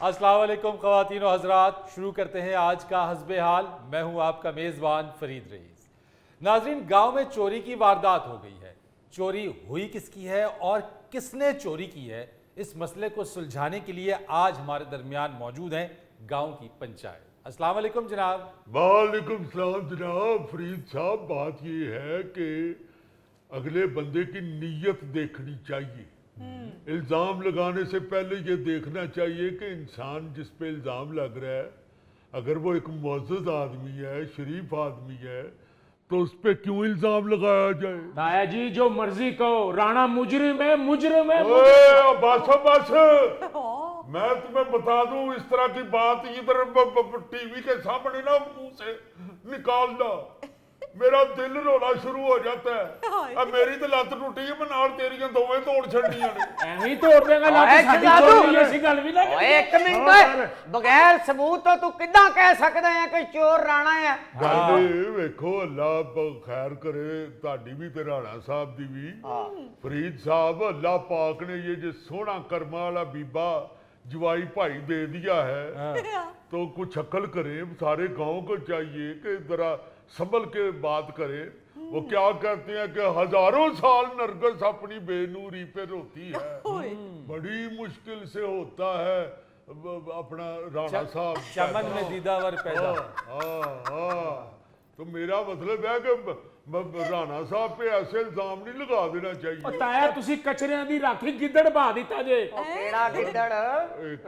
अस्सलाम वालेकुम ख़वातीन और हज़रात, शुरू करते हैं आज का हस्बे हाल। मैं हूं आपका मेज़बान फरीद रईस। नाज़रीन, गांव में चोरी की वारदात हो गई है। चोरी हुई किसकी है और किसने चोरी की है, इस मसले को सुलझाने के लिए आज हमारे दरमियान मौजूद हैं गांव की पंचायत। अस्सलाम वालेकुम जनाब। वालेकुम सलाम जनाब। फरीद साहब, बात ये है कि अगले बंदे की नीयत देखनी चाहिए। इल्ज़ाम लगाने से पहले ये देखना चाहिए कि इंसान जिस पे इल्ज़ाम लग रहा है, अगर वो एक मुअज़्ज़ज़ आदमी है, शरीफ आदमी है, तो उस पे क्यों इल्ज़ाम लगाया जाए? ताया जी जो मर्जी कहो, राणा मुजरिम है, मुजरिम है। बस बस, मैं तुम्हें बता दूं, इस तरह की बात इधर टीवी के सामने ना मुंह से निकालना, मेरा दिल रोना शुरू हो जाता है। अब मेरी तो लत टूटी है, मैं नाल तेरियां दोवें तोड़ छड़नियां ने। ਐਵੇਂ ਹੀ ਤੋੜ ਦੇਗਾ ਲੱਤ ਸਾਡੀ ਚੋਰੀ ਐਸੀ ਗੱਲ ਵੀ ਨਾ। ਓਏ ਇੱਕ ਮਿੰਟ, ਬਗੈਰ ਸਬੂਤ ਤੋਂ ਤੂੰ ਕਿੱਦਾਂ ਕਹਿ ਸਕਦਾ ਹੈ ਕਿ ਚੋਰ ਰਾਣਾ ਹੈ? ਗੱਲ ਵੇਖੋ, ਅੱਲਾ ਖੈਰ करे ਤੁਹਾਡੀ ਵੀ ਤੇ ਰਾਣਾ ਸਾਹਿਬ ਦੀ ਵੀ। फरीद साहब, अल्लाह पाक ने ये जो सोना कर्मा वाला बीबा जवाई भाई दे दिया है, तो कुछ अक्ल करे। सारे गांव को चाहिए कि जरा संभल के बात करे। वो क्या कहते हैं कि हजारों साल नरगिस अपनी बेनूरी पे रोती है, बड़ी मुश्किल से होता है अपना राणा साहब चमन में दीदावर पैदा। तो मेरा मतलब है कि राणा साहब पे ऐसे इल्जाम नहीं लगा देना चाहिए। ਉਹ ਤਾਇਆ ਤੁਸੀਂ ਕਚਰਿਆਂ ਦੀ ਰਾਖੀ ਗਿੱਦੜ ਬਾ ਦਿੱਤਾ ਜੇ। ਕਿਹੜਾ ਗਿੱਦੜ?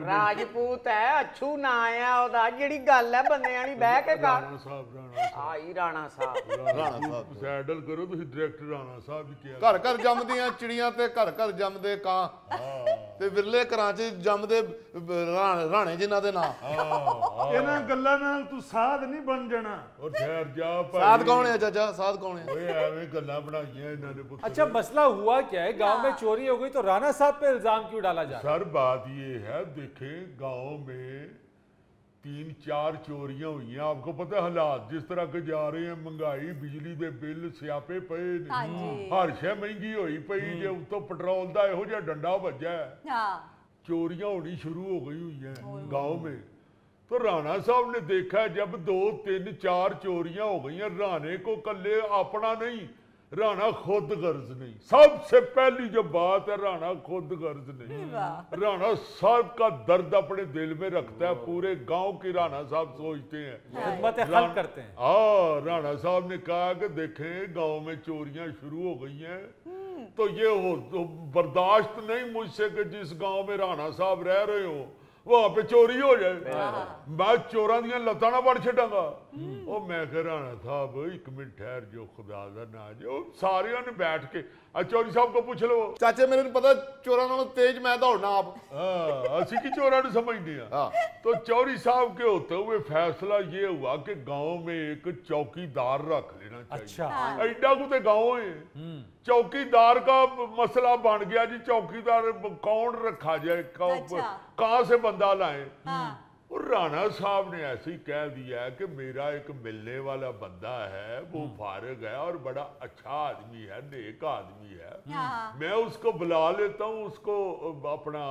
ਰਾਜਪੂਤ ਹੈ, ਅੱਛੂ ਨਾਂ ਆ ਉਹਦਾ। ਜਿਹੜੀ ਗੱਲ ਹੈ ਬੰਦਿਆਂ ਵਾਲੀ ਬਹਿ ਕੇ ਕਰ। ਰਾਣਾ ਸਾਹਿਬ ਆਈ ਰਾਣਾ ਸਾਹਿਬ। ਰਾਣਾ ਸਾਹਿਬ ਸੈਡਲ ਕਰੋ ਤੁਸੀਂ, ਡਾਇਰੈਕਟਰ ਰਾਣਾ ਸਾਹਿਬ ਵੀ ਕਿਹਾ। ਘਰ ਘਰ ਜੰਮਦੀਆਂ ਚਿੜੀਆਂ ਤੇ ਘਰ ਘਰ ਜੰਮਦੇ ਕਾਂ, ਤੇ ਵਿਰਲੇ ਘਰਾਂ 'ਚ ਜੰਮਦੇ ਰਾਣੇ ਜਿਨ੍ਹਾਂ ਦੇ ਨਾਂ। ਇਹਨਾਂ ਗੱਲਾਂ ਨਾਲ ਤੂੰ ਸਾਧ ਨਹੀਂ ਬਣ ਜਾਣਾ। ਔਰ ਠਹਿਰ ਜਾ ਭਾਈ। ਸਾਧ ਕੌਣ ਹੈ ਚਾਚਾ? ਸਾਧ ਕੌਣ ਹੈ? ਓਏ ਐਵੇਂ ਗੱਲਾਂ ਬਣਾਈਆਂ ਇਹਨਾਂ ਨੇ ਪੁੱਤ। अच्छा, मसला हुआ क्या है? गांव में चोरी हो गई तो राणा साहब पे इल्जाम क्यों डाला जा रहा है? सर बात ये है, देखें गांव में 3-4 चोरियां हुई हैं। आपको पता है हालात जिस तरह के जा रहे हैं, महंगाई, बिजली के बिल स्यापे पे ने, हर शे महंगी हुई पई जे, उतो पेट्रोल का इहो जिहा डंडा वज्जा है। चोरियां होनी शुरू हो गई हुई हैं गांव में। तो राणा साहब ने देखा जब 2-3-4 चोरियां हो गई हैं, राणे को कल्ले अपना नहीं, राणा खुद गर्ज नहीं। सबसे पहली जो बात है, राणा खुद गर्ज नहीं। राणा साहब का दर्द अपने दिल में रखता है, पूरे गांव की राणा साहब सोचते हैं, खिदमत हल करते हैं। राणा साहब ने कहा कि देखें गांव में चोरियां शुरू हो गई हैं, तो ये हो तो बर्दाश्त नहीं मुझसे कि जिस गांव में राणा साहब रह रहे हो वहां पे चोरी हो जाए। मैं चोरां दियां लत्तां ना वड़ छड्डांगा। ओ मैं कह राणा साहब एक मिनट ठहर जो, खुदा दा ना जो। सारियां ने बैठ के चौधरी साहब को पूछ लो। ਚਾਚੇ ਮੇਰੇ ਨੂੰ ਪਤਾ ਚੋਰਾਂ ਨਾਲੋਂ ਤੇਜ਼ ਮੈਂ ਦੌੜਨਾ ਆਪ। ਅਸੀਂ की चोरा ने समझते हैं। तो चौधरी साहब के होते हुए फैसला ये हुआ कि गांव में एक चौकीदार रख लेना चाहिए। अच्छा, ऐडा को गांव है, चौकीदार का मसला बन गया जी। चौकीदार कौन रखा जाए, कहाँ से बंदा लाए? और राणा साहब ने ऐसे ही कह दिया है कि मेरा एक मिलने वाला बंदा है, वो फारिग है और बड़ा अच्छा आदमी है, नेक आदमी है, मैं उसको बुला लेता हूँ, उसको अपना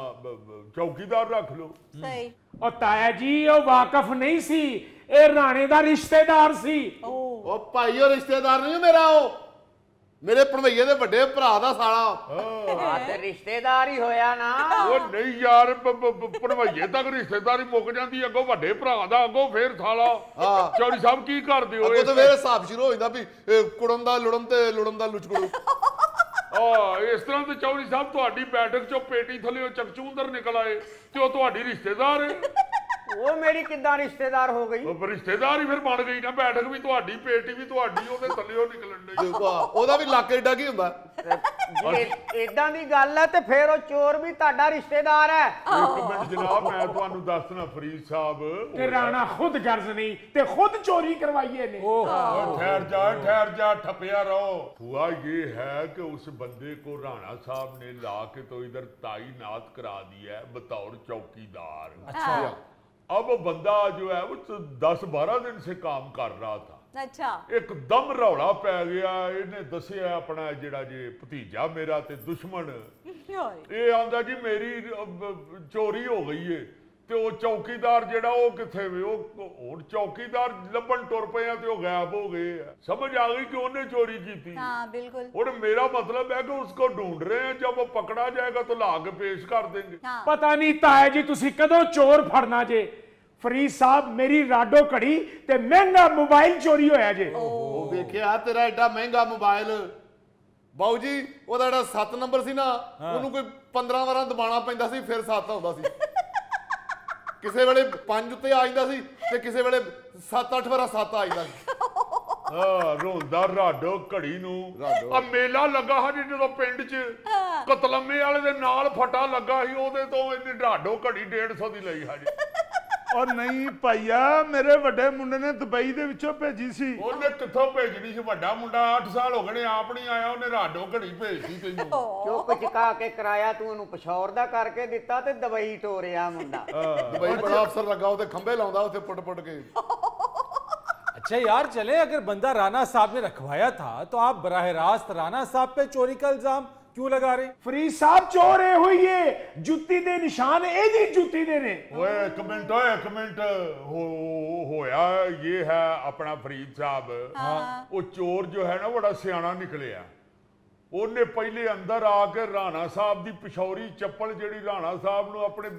चौकीदार रख लो। ਉਹ ਤਾਇਆ ਜੀ ਉਹ ਵਾਕਫ ਨਹੀਂ ਸੀ, ਇਹ ਰਾਣੇ ਦਾ ਰਿਸ਼ਤੇਦਾਰ ਸੀ। ਉਹ ਭਾਈ ਉਹ ਰਿਸ਼ਤੇਦਾਰ ਨਹੀਂ ਮੇਰਾ, ਉਹ ਮੇਰੇ ਭਣਵਈਏ ਦੇ ਵੱਡੇ ਭਰਾ ਦਾ ਸਾਲਾ। ਆ ਤੇ ਰਿਸ਼ਤੇਦਾਰ ਹੀ ਹੋਇਆ ਨਾ। ਉਹ ਨਹੀਂ ਯਾਰ, ਭਣਵਈਏ ਤੱਕ ਰਿਸ਼ਤੇਦਾਰੀ ਮੁੱਕ ਜਾਂਦੀ, ਅੱਗੋਂ ਵੱਡੇ ਭਰਾ ਦਾ, ਅੱਗੋਂ ਫੇਰ ਸਾਲਾ। ਚੌਧਰੀ ਸਾਹਿਬ ਕੀ ਕਰਦੇ ਹੋ? ਅੱਗੋਂ ਤੇ ਫੇਰ ਹਿਸਾਬ ਸ਼ੁਰੂ ਹੋ ਜਾਂਦਾ ਵੀ ਕੁੜਨ ਦਾ ਲੁੜਨ ਤੇ ਲੁੜਨ ਦਾ ਲੁਚਕੜੂ। ਇਸ ਤਰ੍ਹਾਂ ਤੇ ਚੌਧਰੀ ਸਾਹਿਬ ਤੁਹਾਡੀ ਬੈਠਕ ਚੋਂ ਪੇਟੀ ਥੱਲੇ ਚਕਚੂੰਦਰ ਨਿਕਲ ਆਏ ਤੇ ਉਹ ਤੁਹਾਡੀ ਰਿਸ਼ਤੇਦਾਰ ਹੈ। ਉਹ ਮੇਰੀ ਕਿੱਦਾਂ ਰਿਸ਼ਤੇਦਾਰ ਹੋ ਗਈ? ਉਹ ਰਿਸ਼ਤੇਦਾਰ ਹੀ ਫਿਰ ਬਣ ਗਈ ਨਾ। ਬੈਠਕ ਵੀ ਤੁਹਾਡੀ, ਪੇਟੀ ਵੀ ਤੁਹਾਡੀ, ਉਹਦੇ ਥੱਲੇ ਨਿਕਲਣ ਡਈ। ਉਹਦਾ ਵੀ ਲੱਕ ਏਡਾ ਕੀ ਹੁੰਦਾ? ਏਦਾਂ ਦੀ ਗੱਲ ਹੈ ਤੇ ਫਿਰ ਉਹ ਚੋਰ ਵੀ ਤੁਹਾਡਾ ਰਿਸ਼ਤੇਦਾਰ ਹੈ। ਇੱਕ ਮਿੰਟ ਜਨਾਬ, ਮੈਂ ਤੁਹਾਨੂੰ ਦੱਸਣਾ ਫਰੀਦ ਸਾਹਿਬ ਕਿ ਰਾਣਾ ਖੁਦ ਗਰਜ਼ ਨਹੀਂ ਤੇ ਖੁਦ ਚੋਰੀ ਕਰਵਾਈਏ ਨੇ। ठहर जा ठपिया रहो। हुआ ये है कि उस बंदे को राणा साहब ने ला के तो इधर तैनात करा दिया है बतौर चौकीदार। अच्छा, अब बंदा जो है वो 10-12 दिन से काम कर रहा था। अच्छा, एकदम रौला पै गया। इन्हें दसिया अपना जिहड़ा जे भतीजा मेरा ते दुश्मन, ये आंदा जी मेरी चोरी हो गई है ਤੇ ਉਹ ਚੌਕੀਦਾਰ ਜਿਹੜਾ ਉਹ ਕਿੱਥੇ ਵੇ ਉਹ ਚੌਕੀਦਾਰ ਲੱਭਣ ਟੁਰ ਪਏ ਆ ਤੇ ਉਹ ਗਾਇਬ ਹੋ ਗਏ ਆ ਸਮਝ आ गई कि ਉਹਨੇ ਚੋਰੀ ਕੀਤੀ हाँ बिल्कुल और मेरा मतलब है कि उसको ढूंढ रहे हैं जब वो पकड़ा जाएगा तो ला के पेश कर देंगे हाँ ਪਤਾ ਨਹੀਂ ਤਾਇਆ ਜੀ ਤੁਸੀਂ ਕਦੋਂ ਚੋਰ ਫੜਨਾ ਜੇ ਫਰੀਦ ਸਾਹਿਬ ਮੇਰੀ ਰਾਡੋ ਘੜੀ ਤੇ ਮਹਿੰਗਾ ਮੋਬਾਈਲ ਚੋਰੀ ਹੋਇਆ ਜੇ ਉਹ ਵੇਖਿਆ ਤੇਰਾ ਐਡਾ ਮਹਿੰਗਾ ਮੋਬਾਈਲ ਬਾਊ ਜੀ ਉਹਦਾ ਜਿਹੜਾ 7 ਨੰਬਰ ਸੀ ਨਾ ਉਹਨੂੰ ਕੋਈ 15 ਵਾਰਾਂ ਦਬਾਉਣਾ ਪੈਂਦਾ ਸੀ ਫਿਰ 7 ਆਉਂਦਾ ਸੀ ਕਿਸੇ ਵੇਲੇ 5 ਉੱਤੇ ਆ ਜਾਂਦਾ ਸੀ ਤੇ ਕਿਸੇ ਵੇਲੇ 7-8 ਵਾਰਾਂ 7 ਆ ਜਾਂਦਾ ਸੀ ਰੋਂਦਾ ਰਾਡੋ ਘੜੀ ਨੂੰ ਰਾਡੋ। ਆ ਮੇਲਾ ਲੱਗਾ ਹਾਂ ਜੀ ਜਦੋਂ ਪਿੰਡ 'ਚ ਕਤਲੰਮੇ ਵਾਲੇ ਦੇ ਨਾਲ ਫਟਾ ਲੱਗਾ ਸੀ ਉਹਦੇ ਤੋਂ ਇਹਨੇ ਰਾਡੋ ਘੜੀ 150 ਦੀ ਲਈ ਹਾਂ ਜੀ ਔਰ ਨਹੀਂ ਭਾਈਆ ਮੇਰੇ ਵੱਡੇ ਮੁੰਡੇ ਨੇ ਦੁਬਈ ਦੇ ਵਿੱਚੋਂ ਭੇਜੀ ਸੀ ਉਹਨੇ ਕਿੱਥੋਂ ਭੇਜਣੀ ਸੀ ਵੱਡਾ ਮੁੰਡਾ 8 ਸਾਲ ਹੋ ਗਏ ਨੇ ਆਪ ਨਹੀਂ ਆਇਆ ਉਹਨੇ ਰਾਡੋ ਘੜੀ ਭੇਜਤੀ ਤੈਨੂੰ ਚੁੱਪ ਚਕਾ ਕੇ ਕਿਰਾਇਆ ਤੂੰ ਉਹਨੂੰ ਪਸ਼ੌਰ ਦਾ ਕਰਕੇ ਦਿੱਤਾ ਤੇ ਦਵਾਈ ਟੋਰਿਆ ਮੁੰਡਾ ਦੁਬਈ ਬੜਾ ਅਫਸਰ ਲੱਗਾ ਉੱਥੇ ਖੰਭੇ ਲਾਉਂਦਾ ਉੱਥੇ ਪੁੱਟ ਕੇ अच्छा यार चले अगर बंदा राणा साहब ने रखवाया था तो आप बराह रास्त राणा साहब पे चोरी का इल्जाम क्यों लगा रहे ਫਰੀਦ ਸਾਹਿਬ ਚੋਰ ਇਹ ਹੋਈਏ ਜੁੱਤੀ ਦੇ ਨਿਸ਼ਾਨ ਇਹਦੀ ਜੁੱਤੀ ਦੇ ਨੇ ਓਏ ਇੱਕ ਮਿੰਟ ਹੋਇਆ ਇਹ ਹੈ ਆਪਣਾ ਫਰੀਦ ਸਾਹਿਬ ਉਹ ਚੋਰ ਜੋ ਹੈ ਨਾ ਬੜਾ ਸਿਆਣਾ ਨਿਕਲਿਆ ਉਹਨੇ ਪਹਿਲੇ ਅੰਦਰ ਆ ਕੇ ਰਾਣਾ ਸਾਹਿਬ ਦੀ ਪਿਸ਼ੌਰੀ ਚੱਪਲ ਜਿਹੜੀ ਰਾਣਾ ਸਾਹਿਬ ਨੂੰ ਆਪਣੇ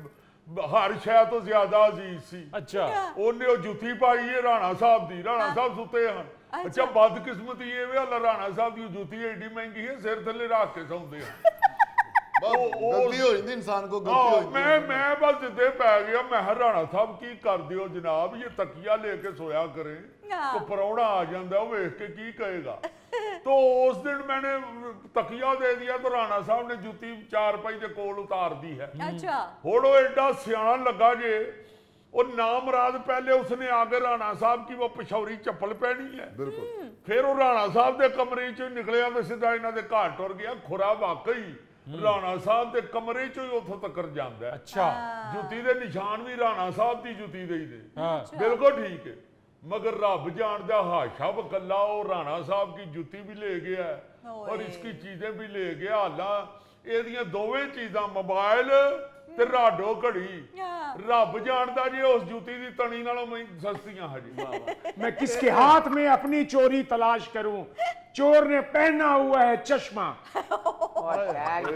ਹਰ ਸ਼ੈ ਤੋਂ ਜ਼ਿਆਦਾ ਅਜ਼ੀਜ਼ ਸੀ अच्छा ਉਹਨੇ ਉਹ ਜੁੱਤੀ ਪਾਈ ਹੈ ਰਾਣਾ ਸਾਹਿਬ ਦੀ ਰਾਣਾ ਸਾਹਿਬ ਸੁੱਤੇ ਹਨ ਅੱਛਾ ਬਦਕਿਸਮਤੀ ਇਹ ਵੇ ਅੱਲਾ ਰਾਣਾ ਸਾਹਿਬ ਦੀ ਜੁੱਤੀ ਏਡੀ ਮਹਿੰਗੀ ਹੈ ਸਿਰ ਥੱਲੇ ਰੱਖ ਕੇ ਸੌਂਦੇ ਆ ਗਲਤੀ ਹੋ ਜਾਂਦੀ ਇਨਸਾਨ ਕੋ ਗਲਤੀ ਹੋ ਜਾਂਦੀ ਮੈਂ ਬਸ ਜਿੱਦੇ ਪੈ ਗਿਆ ਮੈਂ ਕਿਹਾ ਰਾਣਾ ਸਾਹਿਬ ਕੀ ਕਰਦੇ ਹੋ ਜਨਾਬ ਇਹ ਤਕੀਆ ਲੈ ਕੇ ਸੋਇਆ ਕਰੇ तो परौना आ जाता है वेख के की कहेगा तो उस दिन मैंने तकिया दे दिया तो राणा साहब ने जुत्ती 4 पाई के कोल उतार दी है अच्छा हुण वो एडा सियाना लगा जे और नामराद पहले उसने आगे राणा साहब की वो पिशौरी चप्पल पहनी है बिल्कुल फिर वो राणा साहब के कमरे चो निकलिया तो सीधा इन्हां दे घर टुर गया खुरा वाकई राणा साहब के कमरे चो ही उत्थों तक जांदा है अच्छा जुत्ती दे निशान भी राणा साहब की जुत्ती दे ही दे हाँ बिल्कुल ठीक है मगर रब जानदा हाशा वकल्ला वो राणा साहब की जुत्ती भी ले गया है और इसकी चीजें भी ले गया हालां एदियां दोवें चीजां मोबाइल ते राडो घड़ी रब जानदा जी उस जुत्ती दी तनी नालों सस्तियां हजी मैं किसके हाथ में अपनी चोरी तलाश करूं चोर ने पहना हुआ है चश्मा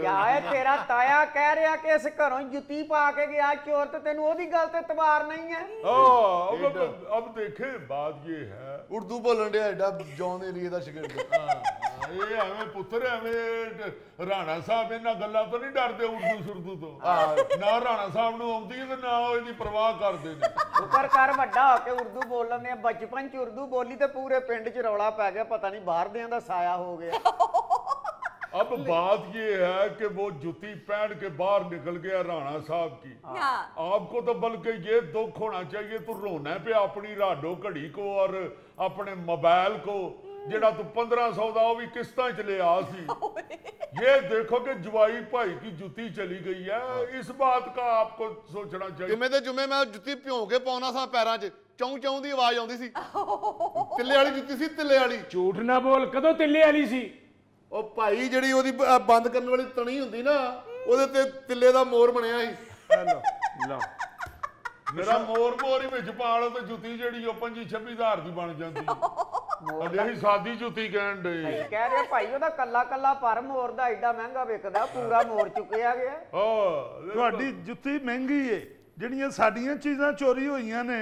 ਯਾਰ ਤੇਰਾ ਤਾਇਆ ਕਹਿ ਰਿਹਾ ਕਿ ਇਸ ਘਰੋਂ ਜੁੱਤੀ ਪਾ ਕੇ ਗਿਆ ਚੋਰ ਤੇ ਤੈਨੂੰ ਉਹਦੀ ਗੱਲ ਤੇ ਤਵਾਰ ਨਹੀਂ ਹੈ अब देखे बात ये है ਉਰਦੂ ਬੋਲਣ ਡਿਆ ਐਡਾ ਜੌਨ ਏਰੀਏ ਦਾ ਸ਼ਿਕਰ ਇਹ ਐਵੇਂ ਪੁੱਤਰ ਐਵੇਂ ਰਾਣਾ ਸਾਹਿਬ ਇਹਨਾਂ ਗੱਲਾਂ ਤੋਂ ਨਹੀਂ ਡਰਦੇ ਉਰਦੂ ਸੁਰਦੂ ਤੋਂ ਨਾ ਰਾਣਾ ਸਾਹਿਬ ਨੂੰ ਆਉਂਦੀ ਤੇ ਨਾ ਉਹ ਇਹਦੀ ਪਰਵਾਹ ਕਰਦੇ ਨੇ ਸ਼ੁਕਰ ਕਰ ਵੱਡਾ ਹੋ ਕੇ ਉਰਦੂ ਬੋਲਣ ਦੇ ਬਚਪਨ ਚ ਉਰਦੂ ਬੋਲੀ ਤੇ ਪੂਰੇ ਪਿੰਡ ਚ ਰੌਲਾ ਪੈ ਗਿਆ ਪਤਾ ਨਹੀਂ ਬਾਹਰ ਦਿਆਂ ਦਾ ਸਾਇਆ ਹੋ ਗਿਆ अब बात ये है कि वो जूती पहन के बाहर निकल गया राणा साहब की आपको तो बल्कि ये दुख होना चाहिए तू रोना पे अपनी राडो घड़ी को और अपने मोबाइल को जेड़ा तू 1500 का भी किस्तां च ले आ सी ये देखो कि जवाई भाई की जुती चली गई है इस बात का आपको सोचना चाहिए ਜਿਵੇਂ ਦੇ ਜੁਮੇ ਮੈਂ ਜੁੱਤੀ ਭਿਉਂ ਕੇ ਪਾਉਣਾ ਸਾਂ ਪੈਰਾਂ 'ਚ ਚੌਂ ਚੌਂ ਦੀ ਆਵਾਜ਼ ਆਉਂਦੀ ਸੀ ਤਿੱਲੇ ਵਾਲੀ ਜੁੱਤੀ ਸੀ ਤਿੱਲੇ ਵਾਲੀ ਝੂਠ ਨਾ ਬੋਲ ਕਦੋਂ ਤਿੱਲੇ ਵਾਲੀ ਸੀ ਉਹ ਭਾਈ ਜਿਹੜੀ ਉਹਦੀ ਬੰਦ ਕਰਨ ਵਾਲੀ ਤਣੀ ਹੁੰਦੀ ਨਾ ਉਹਦੇ ਤੇ ਤਿੱਲੇ ਦਾ ਮੋਰ ਬਣਿਆ ਸੀ ਲਓ ਮੇਰਾ ਮੋਰ ਹੀ ਵਿੱਚ ਪਾ ਲਓ ਤੇ ਜੁੱਤੀ ਜਿਹੜੀ ਉਹ 25-26 ਹਜ਼ਾਰ ਦੀ ਬਣ ਜਾਂਦੀ ਅਜੇ ਹੀ ਸਾਦੀ ਜੁੱਤੀ ਕਹਿਣ ਦੇ ਕਹਿ ਰਿਹਾ ਭਾਈ ਉਹਦਾ ਕੱਲਾ ਕੱਲਾ ਪਰ ਮੋਰ ਦਾ ਐਡਾ ਮਹਿੰਗਾ ਵਿਕਦਾ ਪੂਰਾ ਮੋਰ ਚੁੱਕਿਆ ਗਿਆ ਤੁਹਾਡੀ ਜੁੱਤੀ ਮਹਿੰਗੀ ਏ ਜਿਹੜੀਆਂ ਸਾਡੀਆਂ ਚੀਜ਼ਾਂ ਚੋਰੀ ਹੋਈਆਂ ਨੇ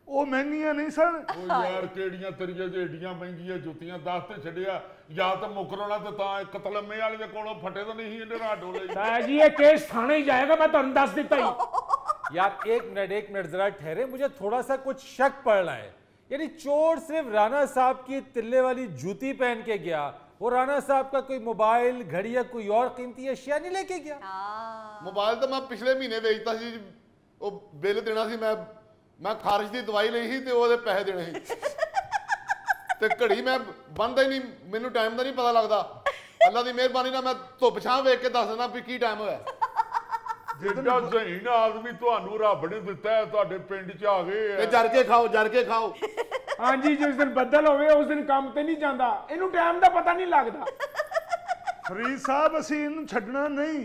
ਉਹ ਮਹਿੰਗੀਆਂ ਨਹੀਂ ਸਨ ਉਹ ਯਾਰ ਕਿਹੜੀਆਂ ਤੇਰੀਆਂ ਜਿਹੜੀਆਂ ਮਹਿੰਗੀਆਂ ਜੁੱਤੀਆਂ ਦੱਸ ਤੇ ਛੱਡਿਆ ਜਾਂ ਤਾਂ ਮੁਕਰੋਣਾ ਤੇ ਤਾਂ ਕਤਲਮੇ ਵਾਲੇ ਦੇ ਕੋਲੋਂ ਫਟੇ ਤਾਂ ਨਹੀਂ ਇਹਨੇ ਰਾਡੋ ਲਈ ਤਾਇਆ ਜੀ ਇਹ ਕੇਸ थाने ही जाएगा मैं ਤੁਹਾਨੂੰ ਦੱਸ ਦਿੱਤਾ ही यार एक मिनट जरा ठहरे मुझे थोड़ा सा कुछ शक पड़ रहा है यानी चोर सिर्फ राणा साहब की तिल्ले वाली जूती पहन के गया और राणा साहब का कोई मोबाइल घड़ी या कोई और कीमती अशिया नहीं लेके गया ਮੋਬਾਈਲ ਤਾਂ ਮੈਂ ਪਿਛਲੇ ਮਹੀਨੇ ਵੇਚਤਾ ਸੀ ਉਹ ਬਿੱਲ ਦੇਣਾ ਸੀ ਮੈਂ ਖਾਰਜ ਦੀ ਦਵਾਈ ਲਈ ਸੀ ਤੇ ਉਹਦੇ ਪੈਸੇ ਦੇਣੇ ਸੀ ਤੇ ਘੜੀ ਮੈਂ ਬੰਨਦਾ ਹੀ ਨਹੀਂ ਮੈਨੂੰ ਟਾਈਮ ਦਾ ਨਹੀਂ ਪਤਾ ਲੱਗਦਾ ਅੱਲਾ ਦੀ ਮਿਹਰਬਾਨੀ ਨਾਲ ਮੈਂ ਧੁੱਪ ਛਾਂ ਵੇਖ ਕੇ ਦੱਸ ਦਿੰਦਾ ਵੀ ਕੀ ਟਾਈਮ ਹੋਇਆ ਜਿੱਡਾ ਜ਼ਹੀਨ ਆਦਮੀ ਤੁਹਾਨੂੰ ਰੱਬ ਨੇ ਦਿੱਤਾ ਹੈ ਤੁਹਾਡੇ ਪਿੰਡ 'ਚ ਆ ਗਏ ਤੇ ਜਰ ਕੇ ਖਾਓ हाँ जी जिस दिन बदल होवे उस दिन काम ते नहीं जाता इनू टाइम का पता नहीं लगता ਫਰੀਦ ਸਾਹਿਬ ਅਸੀਂ ਇਹਨੂੰ ਛੱਡਣਾ ਨਹੀਂ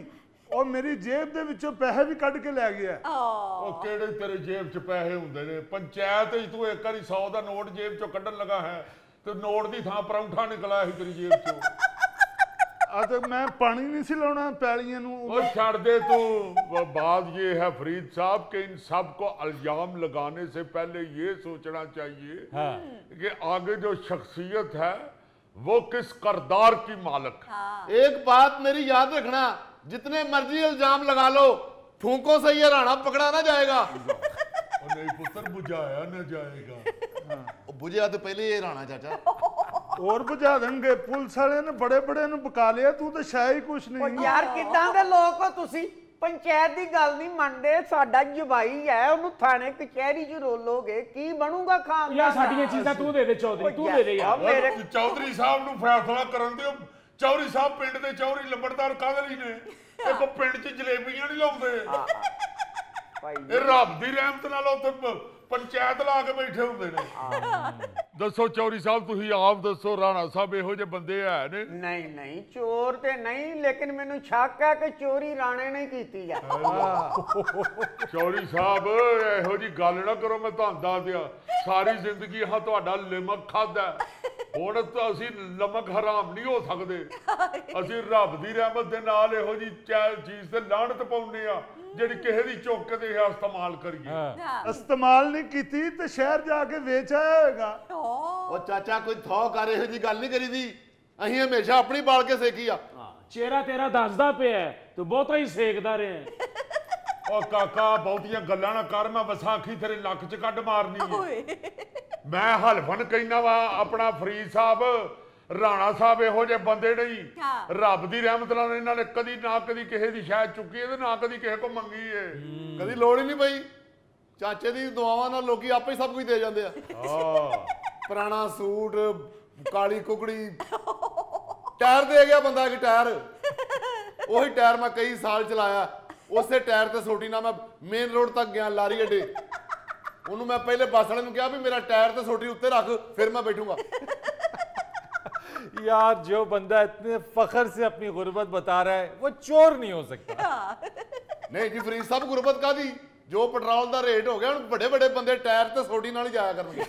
ਉਹ ਮੇਰੀ ਜੇਬ ਦੇ ਵਿੱਚੋਂ ਪੈਸੇ ਵੀ ਕੱਢ ਕੇ ਲੈ ਗਿਆ। ਉਹ ਕਿਹੜੇ ਤੇਰੇ ਜੇਬ 'ਚ ਪੈਸੇ ਹੁੰਦੇ ਨੇ? ਪੰਚਾਇਤ 'ਚ ਤੂੰ ਇੱਕ ਵਾਰੀ 100 ਦਾ ਨੋਟ ਜੇਬ 'ਚੋਂ ਕੱਢਣ ਲੱਗਾ ਹੈ ਤੇ ਨੋਟ ਦੀ ਥਾਂ ਪਰੌਂਠਾ ਨਿਕਲਿਆ ਸੀ ਤੇਰੀ ਜੇਬ 'ਚੋਂ। ਆ ਤੇ ਮੈਂ ਪਾਣੀ ਨਹੀਂ ਸੀ ਲਾਉਣਾ ਪੈਲੀਆਂ ਨੂੰ। और छोड़ दे तू। बात ये है फरीद साहब कि इन सब को इल्जाम लगाने से पहले ये सोचना चाहिए कि आगे जो शख्सियत है वो किस किरदार की मालिक है। एक बात मेरी याद रखना, जितने मर्जी इल्जाम लगा लो, ठूंकों से ये राणा पकड़ा ना जाएगा। और नहीं पुत्र बुझाया न जाएगा। बुझिया तो पहले ये राणा चाचा। ਹੋਰ ਬੁਝਾ ਦੇਣਗੇ। ਪੁਲਿਸ ਵਾਲਿਆਂ ਨੇ ਬੜੇ ਬੜੇ ਨੂੰ ਬਕਾ ਲਿਆ, ਤੂੰ ਤਾਂ ਸ਼ਾਇਦ ਕੁਛ ਉਹ ਨਹੀਂ। ਯਾਰ ਕਿੱਦਾਂ ਦੇ ਲੋਕ ਹੋ ਤੁਸੀਂ? ਪੰਚਾਇਤ ਦੀ ਗੱਲ ਨਹੀਂ ਮੰਨਦੇ। ਸਾਡਾ ਜਵਾਈ ਹੈ, ਉਹਨੂੰ ਥਾਣੇ ਕਚਹਿਰੀ 'ਚ ਰੋਲੋਗੇ, ਕੀ ਬਣੂਗਾ ਖਾਨ ਯਾਰ ਸਾਡੀਆਂ ਚੀਜ਼ਾਂ ਤੂੰ ਦੇ ਦੇ ਚੌਧਰੀ, ਤੂੰ ਦੇ ਦੇ ਯਾਰ। ਮੇਰੇ ਚੌਧਰੀ ਸਾਹਿਬ ਨੂੰ ਫੈਸਲਾ ਕਰਨ ਦਿਓ। ਚੌਧਰੀ ਸਾਹਿਬ ਪਿੰਡ ਦੇ ਚੌਧਰੀ ਲੰਬੜਦਾਰ ਕਾਹਦੇ ਲਈ ਨੇ? ਇਹ ਕੋ ਪਿੰਡ 'ਚ ਜਲੇਬੀਆਂ ਨਹੀਂ ਲਾਉਂਦੇ। ਭਾਈ ਇਹ ਰੱਬ ਦੀ ਰਹਿਮਤ ਨਾਲ ਉੱਥੇ ਪੰਚਾਇਤ ਲਾ ਕੇ ਬੈਠੇ ਹੁੰਦੇ ਨੇ। ਦੱਸੋ ਚੌਧਰੀ ਸਾਹਿਬ, ਤੁਸੀਂ ਆਪ ਦੱਸੋ, ਰਾਣਾ ਸਾਹਿਬ ਇਹੋ ਜਿਹੇ ਬੰਦੇ ਹੈ ਨੇ? ਨਹੀਂ ਨਹੀਂ, ਚੋਰ ਤੇ ਨਹੀਂ, ਲੇਕਿਨ ਮੈਨੂੰ ਸ਼ੱਕ ਹੈ ਕਿ ਚੋਰੀ ਰਾਣੇ ਨੇ ਕੀਤੀ ਆ। ਚੌਧਰੀ ਸਾਹਿਬ ਇਹੋ ਜੀ ਗੱਲ ਨਾ ਕਰੋ, ਮੈਂ ਤੁਹਾਨੂੰ ਦੱਸ ਦਿਆਂ ਸਾਰੀ ਜ਼ਿੰਦਗੀ ਹਾਂ ਤੁਹਾਡਾ ਲਿਮਕ ਖਾਦਾ, ਹੁਣ ਤਾਂ ਅਸੀਂ ਨਮਕ ਹਰਾਮ ਨਹੀਂ ਹੋ ਸਕਦੇ। ਅਸੀਂ ਰੱਬ ਦੀ ਰਹਿਮਤ ਦੇ ਨਾਲ ਇਹੋ ਜੀ ਚੀਜ਼ ਤੇ ਲਾਹਨਤ ਪਾਉਂਦੇ ਆ ਜਿਹੜੀ ਕਿਸੇ ਦੀ ਚੁੱਕ ਕੇ ਤੇ ਇਸਤੇਮਾਲ ਕਰੀਏ। ਇਸਤੇਮਾਲ ਨਹੀਂ ਕੀਤੀ ਤੇ ਸ਼ਹਿਰ ਜਾ ਕੇ ਵੇਚ ਆਇਆ ਹੋਏਗਾ। ਉਹ ਚਾਚਾ ਕੋਈ ਥੋ ਕਰ, ਇਹੋ ਜੀ ਗੱਲ ਨਹੀਂ ਕਰੀਦੀ। ਅਸੀਂ ਹਮੇਸ਼ਾ ਆਪਣੀ ਬਾਲ ਕੇ ਸੇਕੀ ਆ। ਚਿਹਰਾ ਤੇਰਾ ਦੱਸਦਾ ਪਿਆ, ਤੂੰ ਬਹੁਤਾ ਹੀ ਸੇਕਦਾ ਰਿਹਾ। ਉਹ ਕਾਕਾ ਬਹੁਤੀਆਂ ਗੱਲਾਂ ਨਾ ਕਰ, ਮੈਂ ਵਿਸਾਖੀ ਤੇਰੇ ਲੱਕ 'ਚ ਕੱਢ ਮਾਰਨੀ ਹੈ। ਮੈਂ ਹਲਫਨ ਕਹਿਣਾ ਵਾ ਆਪਣਾ ਫਰੀਦ ਸਾਹਿਬ, ਰਾਣਾ ਸਾਹਿਬ ਇਹੋ ਜਿਹੇ ਬੰਦੇ ਨਹੀਂ। ਰੱਬ ਦੀ ਰਹਿਮਤ ਨਾਲ ਇਹਨਾਂ ਨੇ ਕਦੀ ਨਾ ਕਦੀ ਕਿਸੇ ਦੀ ਸ਼ਾਇਦ ਚੁੱਕੀ ਹੈ ਤੇ ਨਾ ਕਦੀ ਕਿਸੇ ਕੋ ਮੰਗੀ ਹੈ। ਕਦੀ ਲੋੜ ਹੀ ਨਹੀਂ ਪਈ। ਚਾਚੇ ਦੀ ਦੁਆਵਾਂ ਨਾਲ ਲੋਕੀ ਆਪੇ ਹੀ ਸਭ ਕੁਝ ਦੇ ਜਾਂਦੇ ਆ। ਪੁਰਾਣਾ ਸੂਟ, ਕਾਲੀ ਕੁਕੜੀ, ਟਾਇਰ ਦੇ ਗਿਆ ਬੰਦਾ ਇੱਕ ਟਾਇਰ। ਉਹੀ ਟਾਇਰ ਮੈਂ ਕਈ ਸਾਲ ਚਲਾਇਆ। ਉਸੇ ਟਾਇਰ ਤੇ ਸੋਟੀ ਨਾਲ ਮੈਂ ਮੇਨ ਰੋਡ ਤੱਕ ਗਿਆ, ਲਾਰੀ ਅੱਡੇ। ਉਹਨੂੰ ਮੈਂ ਪਹਿਲੇ ਬੱਸ ਵਾਲੇ ਨੂੰ ਕਿਹਾ ਵੀ ਮੇਰਾ ਟਾਇਰ ਤੇ ਸੋਟੀ ਉੱਤੇ ਰੱਖ, ਫਿਰ ਮੈਂ ਬੈਠੂੰਗਾ। यार जो बंदा इतने फखर से अपनी गुर्बत बता रहा है वो चोर नहीं हो सकता। नहीं जी फरीद साहब, गुरबत कादी? जो पेट्रोल का रेट हो गया, बड़े बड़े बंदे टायर ते सोडी नाल ही जाया करनगे।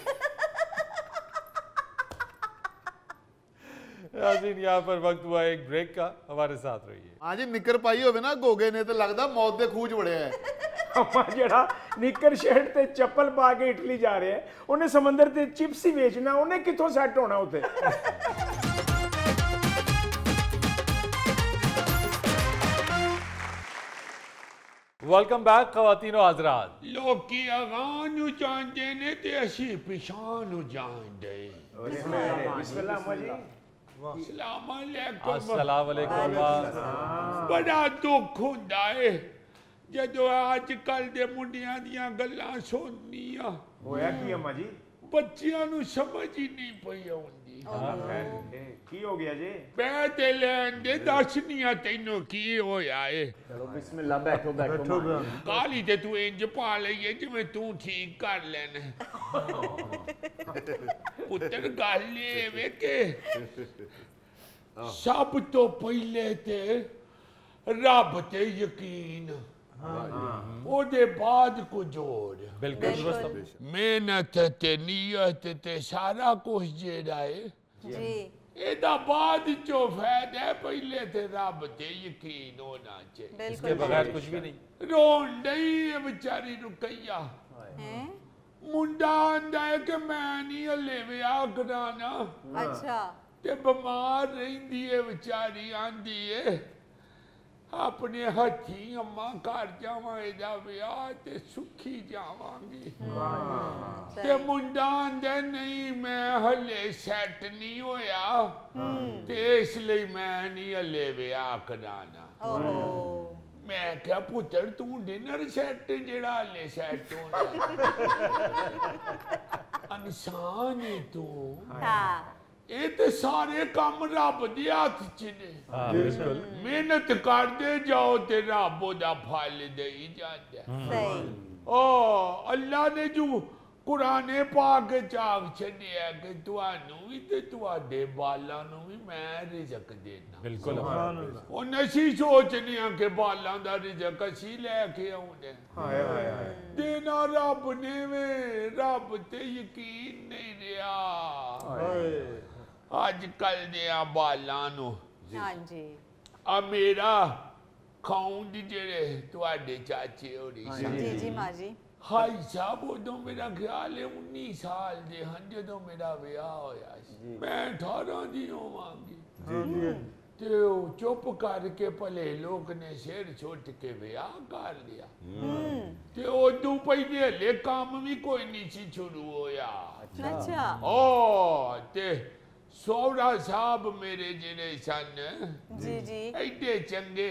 नाज़रीन, यहाँ पर वक्त हुआ एक ब्रेक का, हमारे साथ रहिए। हाँ जी, निकर पाई होवे ना गोगे ने तो लगता मौत दे खूह च वड़िया है। ਆਪਾਂ ਜਿਹੜਾ ਨਿੱਕਰ ਸ਼ਰਟ ਤੇ ਚੱਪਲ ਪਾ ਕੇ ਇਟਲੀ ਜਾ ਰਿਹਾ, ਉਹਨੇ ਸਮੁੰਦਰ ਤੇ ਚਿਪਸ ਹੀ ਵੇਚਣਾ, ਉਹਨੇ ਕਿੱਥੋਂ ਸੈੱਟ ਹੋਣਾ ਉੱਥੇ? वेलकम बैक ख़वातीन और हज़रात। ਲੋਕੀ ਅਗਾਂਹ ਨੂੰ ਜਾਂਦੇ ਨੇ ਤੇ ਅਸੀਂ ਪਿਛਾਂਹ ਨੂੰ ਜਾਂਦੇ। ਬਿਸਮਿਲ੍ਲਾਹ ਅਮਾ ਜੀ। ਸਲਾਮ ਅਲੈਕੁਮ। अस्सलाम वालेकुम। ਬੜਾ ਦੁੱਖ ਹੁੰਦਾ ਏ ਜਦੋਂ ਅੱਜ ਕੱਲ ਦੇ ਮੁੰਡਿਆਂ ਦੀਆਂ ਗੱਲਾਂ ਸੁਣਨੀ ਆ। ਹੋਇਆ ਕੀ ਅਮਾ ਜੀ? ਬੱਚਿਆਂ ਨੂੰ ਸਮਝ ਹੀ ਨਹੀਂ ਪਈ ਆਉਂਦੀ। ਕੀ ਹੋ ਗਿਆ ਜੀ? ਮੈਂ ਤੇ ਲੈਣ ਦੇ ਦੱਸਨੀਆਂ ਤੈਨੂੰ ਕੀ ਹੋਇਆ ਏ। ਚਲੋ ਬਿਸਮਿਲ੍ਲਾ, ਬੈਠੋ ਬੈਠੋ। ਕਾਲੀ ਤੇ ਤੂੰ ਇੰਜ ਪਾ ਲਈਏ ਜਿਵੇਂ ਤੂੰ ਠੀਕ ਕਰ ਲੈਣਾ। ਪੁੱਤਰ ਗੱਲ ਇਹ ਵੇ ਕਿ ਸਭ ਤੋਂ ਪਹਿਲੇ ਤੇ ਰੱਬ ਤੇ ਯਕੀਨ, ਉਹਦੇ ਬਾਅਦ ਕੁਝ ਹੋਰ। बिल्कुल दुरुस्त। ਮਿਹਨਤ ਤੇ ਨੀਅਤ ਤੇ ਸਾਰਾ ਕੁਝ ਜਿਹੜਾ ਏ ਜੀ, ਇਹਦਾ ਬਾਅਦ ਚੋਂ ਫਾਇਦਾ ਹੈ, ਪਹਿਲੇ ਤੇ ਰੱਬ ਤੇ ਯਕੀਨ ਹੋਣਾ ਚਾਹੀਦਾ। इसके बिल्कुल बगैर कुछ भी नहीं। ਰੋਣ ਡਈ ਹੈ ਵਿਚਾਰੀ ਰੁਕਈਆ। हैं? ਮੁੰਡਾ ਆਂਦਾ ਹੈ ਕਿ ਮੈਂ ਨਹੀਂ ਹਲੇ ਵਿਆਹ ਕਰਾਣਾ अच्छा, ਤੇ ਬਿਮਾਰ ਰਹਿੰਦੀ ਹੈ ਵਿਚਾਰੀ। ਆਂਦੀ ਹੈ ਆਪਣੇ ਹੱਥੀਂ ਅੰਮਾ ਘਰ ਜਾਵਾਂ, ਇਹਦਾ ਵਿਆਹ ਤੇ ਸੁਖੀ ਜਾਵਾਂਗੀ। ਤੇ ਮੁੰਡਾ ਆਂਦਾ ਨਹੀਂ ਮੈਂ ਹਲੇ ਸੈੱਟ ਨਹੀਂ ਹੋਇਆ ਤੇ ਇਸ ਲਈ ਮੈਂ ਨਹੀਂ ਹਲੇ ਵਿਆਹ ਕਰਾਣਾ। ओहो, ਮੈਂ ਕਿਹਾ ਪੁੱਤਰ ਤੂੰ ਡਿਨਰ ਸੈੱਟ ਜਿਹੜਾ ਹਲੇ ਸੈੱਟ ਹੋਣਾ ਇਨਸਾਨ ਹੀ ਤੂੰ। हाँ, ਇਹ ਤੇ ਸਾਰੇ ਕੰਮ ਰੱਬ ਦੇ ਹੱਥ 'ਚ ਨੇ। हाँ बिल्कुल। ਮਿਹਨਤ ਕਰਦੇ ਜਾਓ ਤੇ ਰੱਬ ਉਹਦਾ ਫਲ ਦੇਈ ਜਾਂਦਾ। सही, ਓ ਅੱਲਾ ਨੇ ਜੋ ਕੁਰਾਨੇ ਪਾਕ ਚਾਕ ਛੱਡਿਆ ਕਿ ਤੁਹਾਨੂੰ ਵੀ ਤੇ ਤੁਹਾਡੇ ਬਾਲਾਂ ਨੂੰ ਵੀ ਮੈਂ ਰਿਜ਼ਕ ਦੇਣਾ। ਬਿਲਕੁਲ ਉਹ ਨਸ਼ੀ ਸੋਚਨੇ ਆ ਕਿ ਬਾਲਾਂ ਦਾ ਰਿਜ਼ਕ ਅਸੀਂ ਲੈ ਕੇ ਆਉਂਦੇ। ਹਾਏ ਹਾਏ ਹਾਏ ਦੇਣਾ ਰੱਬ ਨੇ ਵੇ, ਰੱਬ ਤੇ ਯਕੀਨ ਨਹੀਂ ਰਿਹਾ ਅੱਜ ਕੱਲ ਦੇ ਆ ਬਾਲਾਂ ਨੂੰ। ਹਾਂਜੀ ਆ ਮੇਰਾ ਖਾਉਣ ਦੀ ਜਿਹੜੇ ਤੁਹਾਡੇ ਚਾਚੇ ਹੋਰੀ ਜੀ ਜੀ ਮਾਂ ਜੀ ਹਾਈ ਸਾਹਿਬ ਉਦੋਂ ਮੇਰਾ ਖਿਆਲ ਹੈ 19 ਸਾਲ ਦੇ ਹਨ ਜਦੋਂ ਮੇਰਾ ਵਿਆਹ ਹੋਇਆ ਸੀ। ਮੈਂ 18 ਦੀ ਹੋਵਾਂਗੀ ਤੇ ਉਹ ਚੁੱਪ ਕਰਕੇ ਭਲੇ ਲੋਕ ਨੇ ਸਿਰ ਛੁੱਟ ਕੇ ਵਿਆਹ ਕਰ ਲਿਆ ਤੇ ਉਦੋਂ ਪਹਿਲੇ ਹਲੇ ਕੰਮ ਵੀ ਕੋਈ ਨਹੀਂ ਸੀ ਸ਼ੁਰੂ ਹੋਇਆ। ਅੱਛਾ ਓ ਤੇ ਸੋਹਰਾ ਸਾਹਿਬ ਮੇਰੇ ਜਿਹੜੇ ਸਨ ਜੀ ਜੀ ਐਡੇ ਚੰਗੇ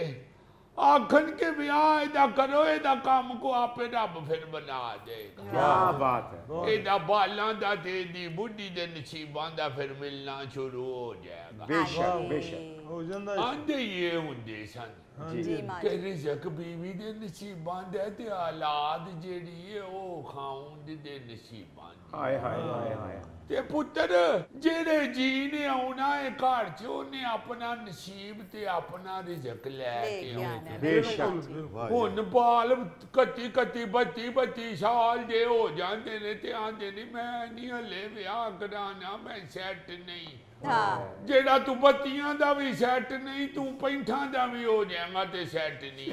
ਆਖਣ ਕੇ ਵਿਆਹ ਇਹਦਾ ਕਰੋ, ਇਹਦਾ ਕੰਮ ਕੋ ਆਪੇ ਰੱਬ ਫਿਰ ਬਣਾ ਦੇਗਾ। ਕਿਆ ਬਾਤ ਹੈ। ਇਹਦਾ ਬਾਲਾਂ ਦਾ ਤੇ ਇਹਦੀ ਬੁੱਢੀ ਦੇ ਨਸੀਬਾਂ ਦਾ ਫਿਰ ਮਿਲਣਾ ਸ਼ੁਰੂ ਹੋ ਜਾਏਗਾ। ਬੇਸ਼ੱਕ ਬੇਸ਼ੱਕ ਹੋ ਜਾਂਦਾ ਆਂਦੇ ਹੀ ਇਹ ਹੁੰਦੇ ਸਨ ਜੀ ਮਾਂ ਕਿ ਰਿਜ਼ਕ ਬੀਵੀ ਦੇ ਨਸੀਬਾਂ ਦਾ ਤੇ ਔਲਾਦ ਜਿਹੜੀ ਹੈ ਉਹ ਖਾਉਣ ਦੇ ਨਸੀਬਾਂ ਦੀ। ਹਾਏ ਹਾਏ ਹਾਏ ਹਾਏ ਤੇ ਪੁੱਤਰ ਜਿਹੜੇ ਜੀ ਨੇ ਆਉਣਾ ਹੈ ਘਰ ਚ ਉਹਨੇ ਆਪਣਾ ਨਸੀਬ ਤੇ ਆਪਣਾ ਰਿਜ਼ਕ ਲੈ ਕੇ ਆਉਣਾ। ਬੇਸ਼ੱਕ ਹੁਣ ਬਾਲ 31 ਸਾਲ ਦੇ ਹੋ ਜਾਂਦੇ ਨੇ ਤੇ ਆਂਦੇ ਨੇ ਮੈਂ ਨਹੀਂ ਹਲੇ ਵਿਆਹ ਕਰਾਣਾ, ਮੈਂ ਸੈੱਟ ਨਹੀਂ। ਹਾਂ ਜਿਹੜਾ ਤੂੰ 32 ਦਾ ਵੀ ਸੈੱਟ ਨਹੀਂ, ਤੂੰ 65 ਦਾ ਵੀ ਹੋ ਜਾਏਗਾ ਤੇ ਸੈੱਟ ਨਹੀਂ।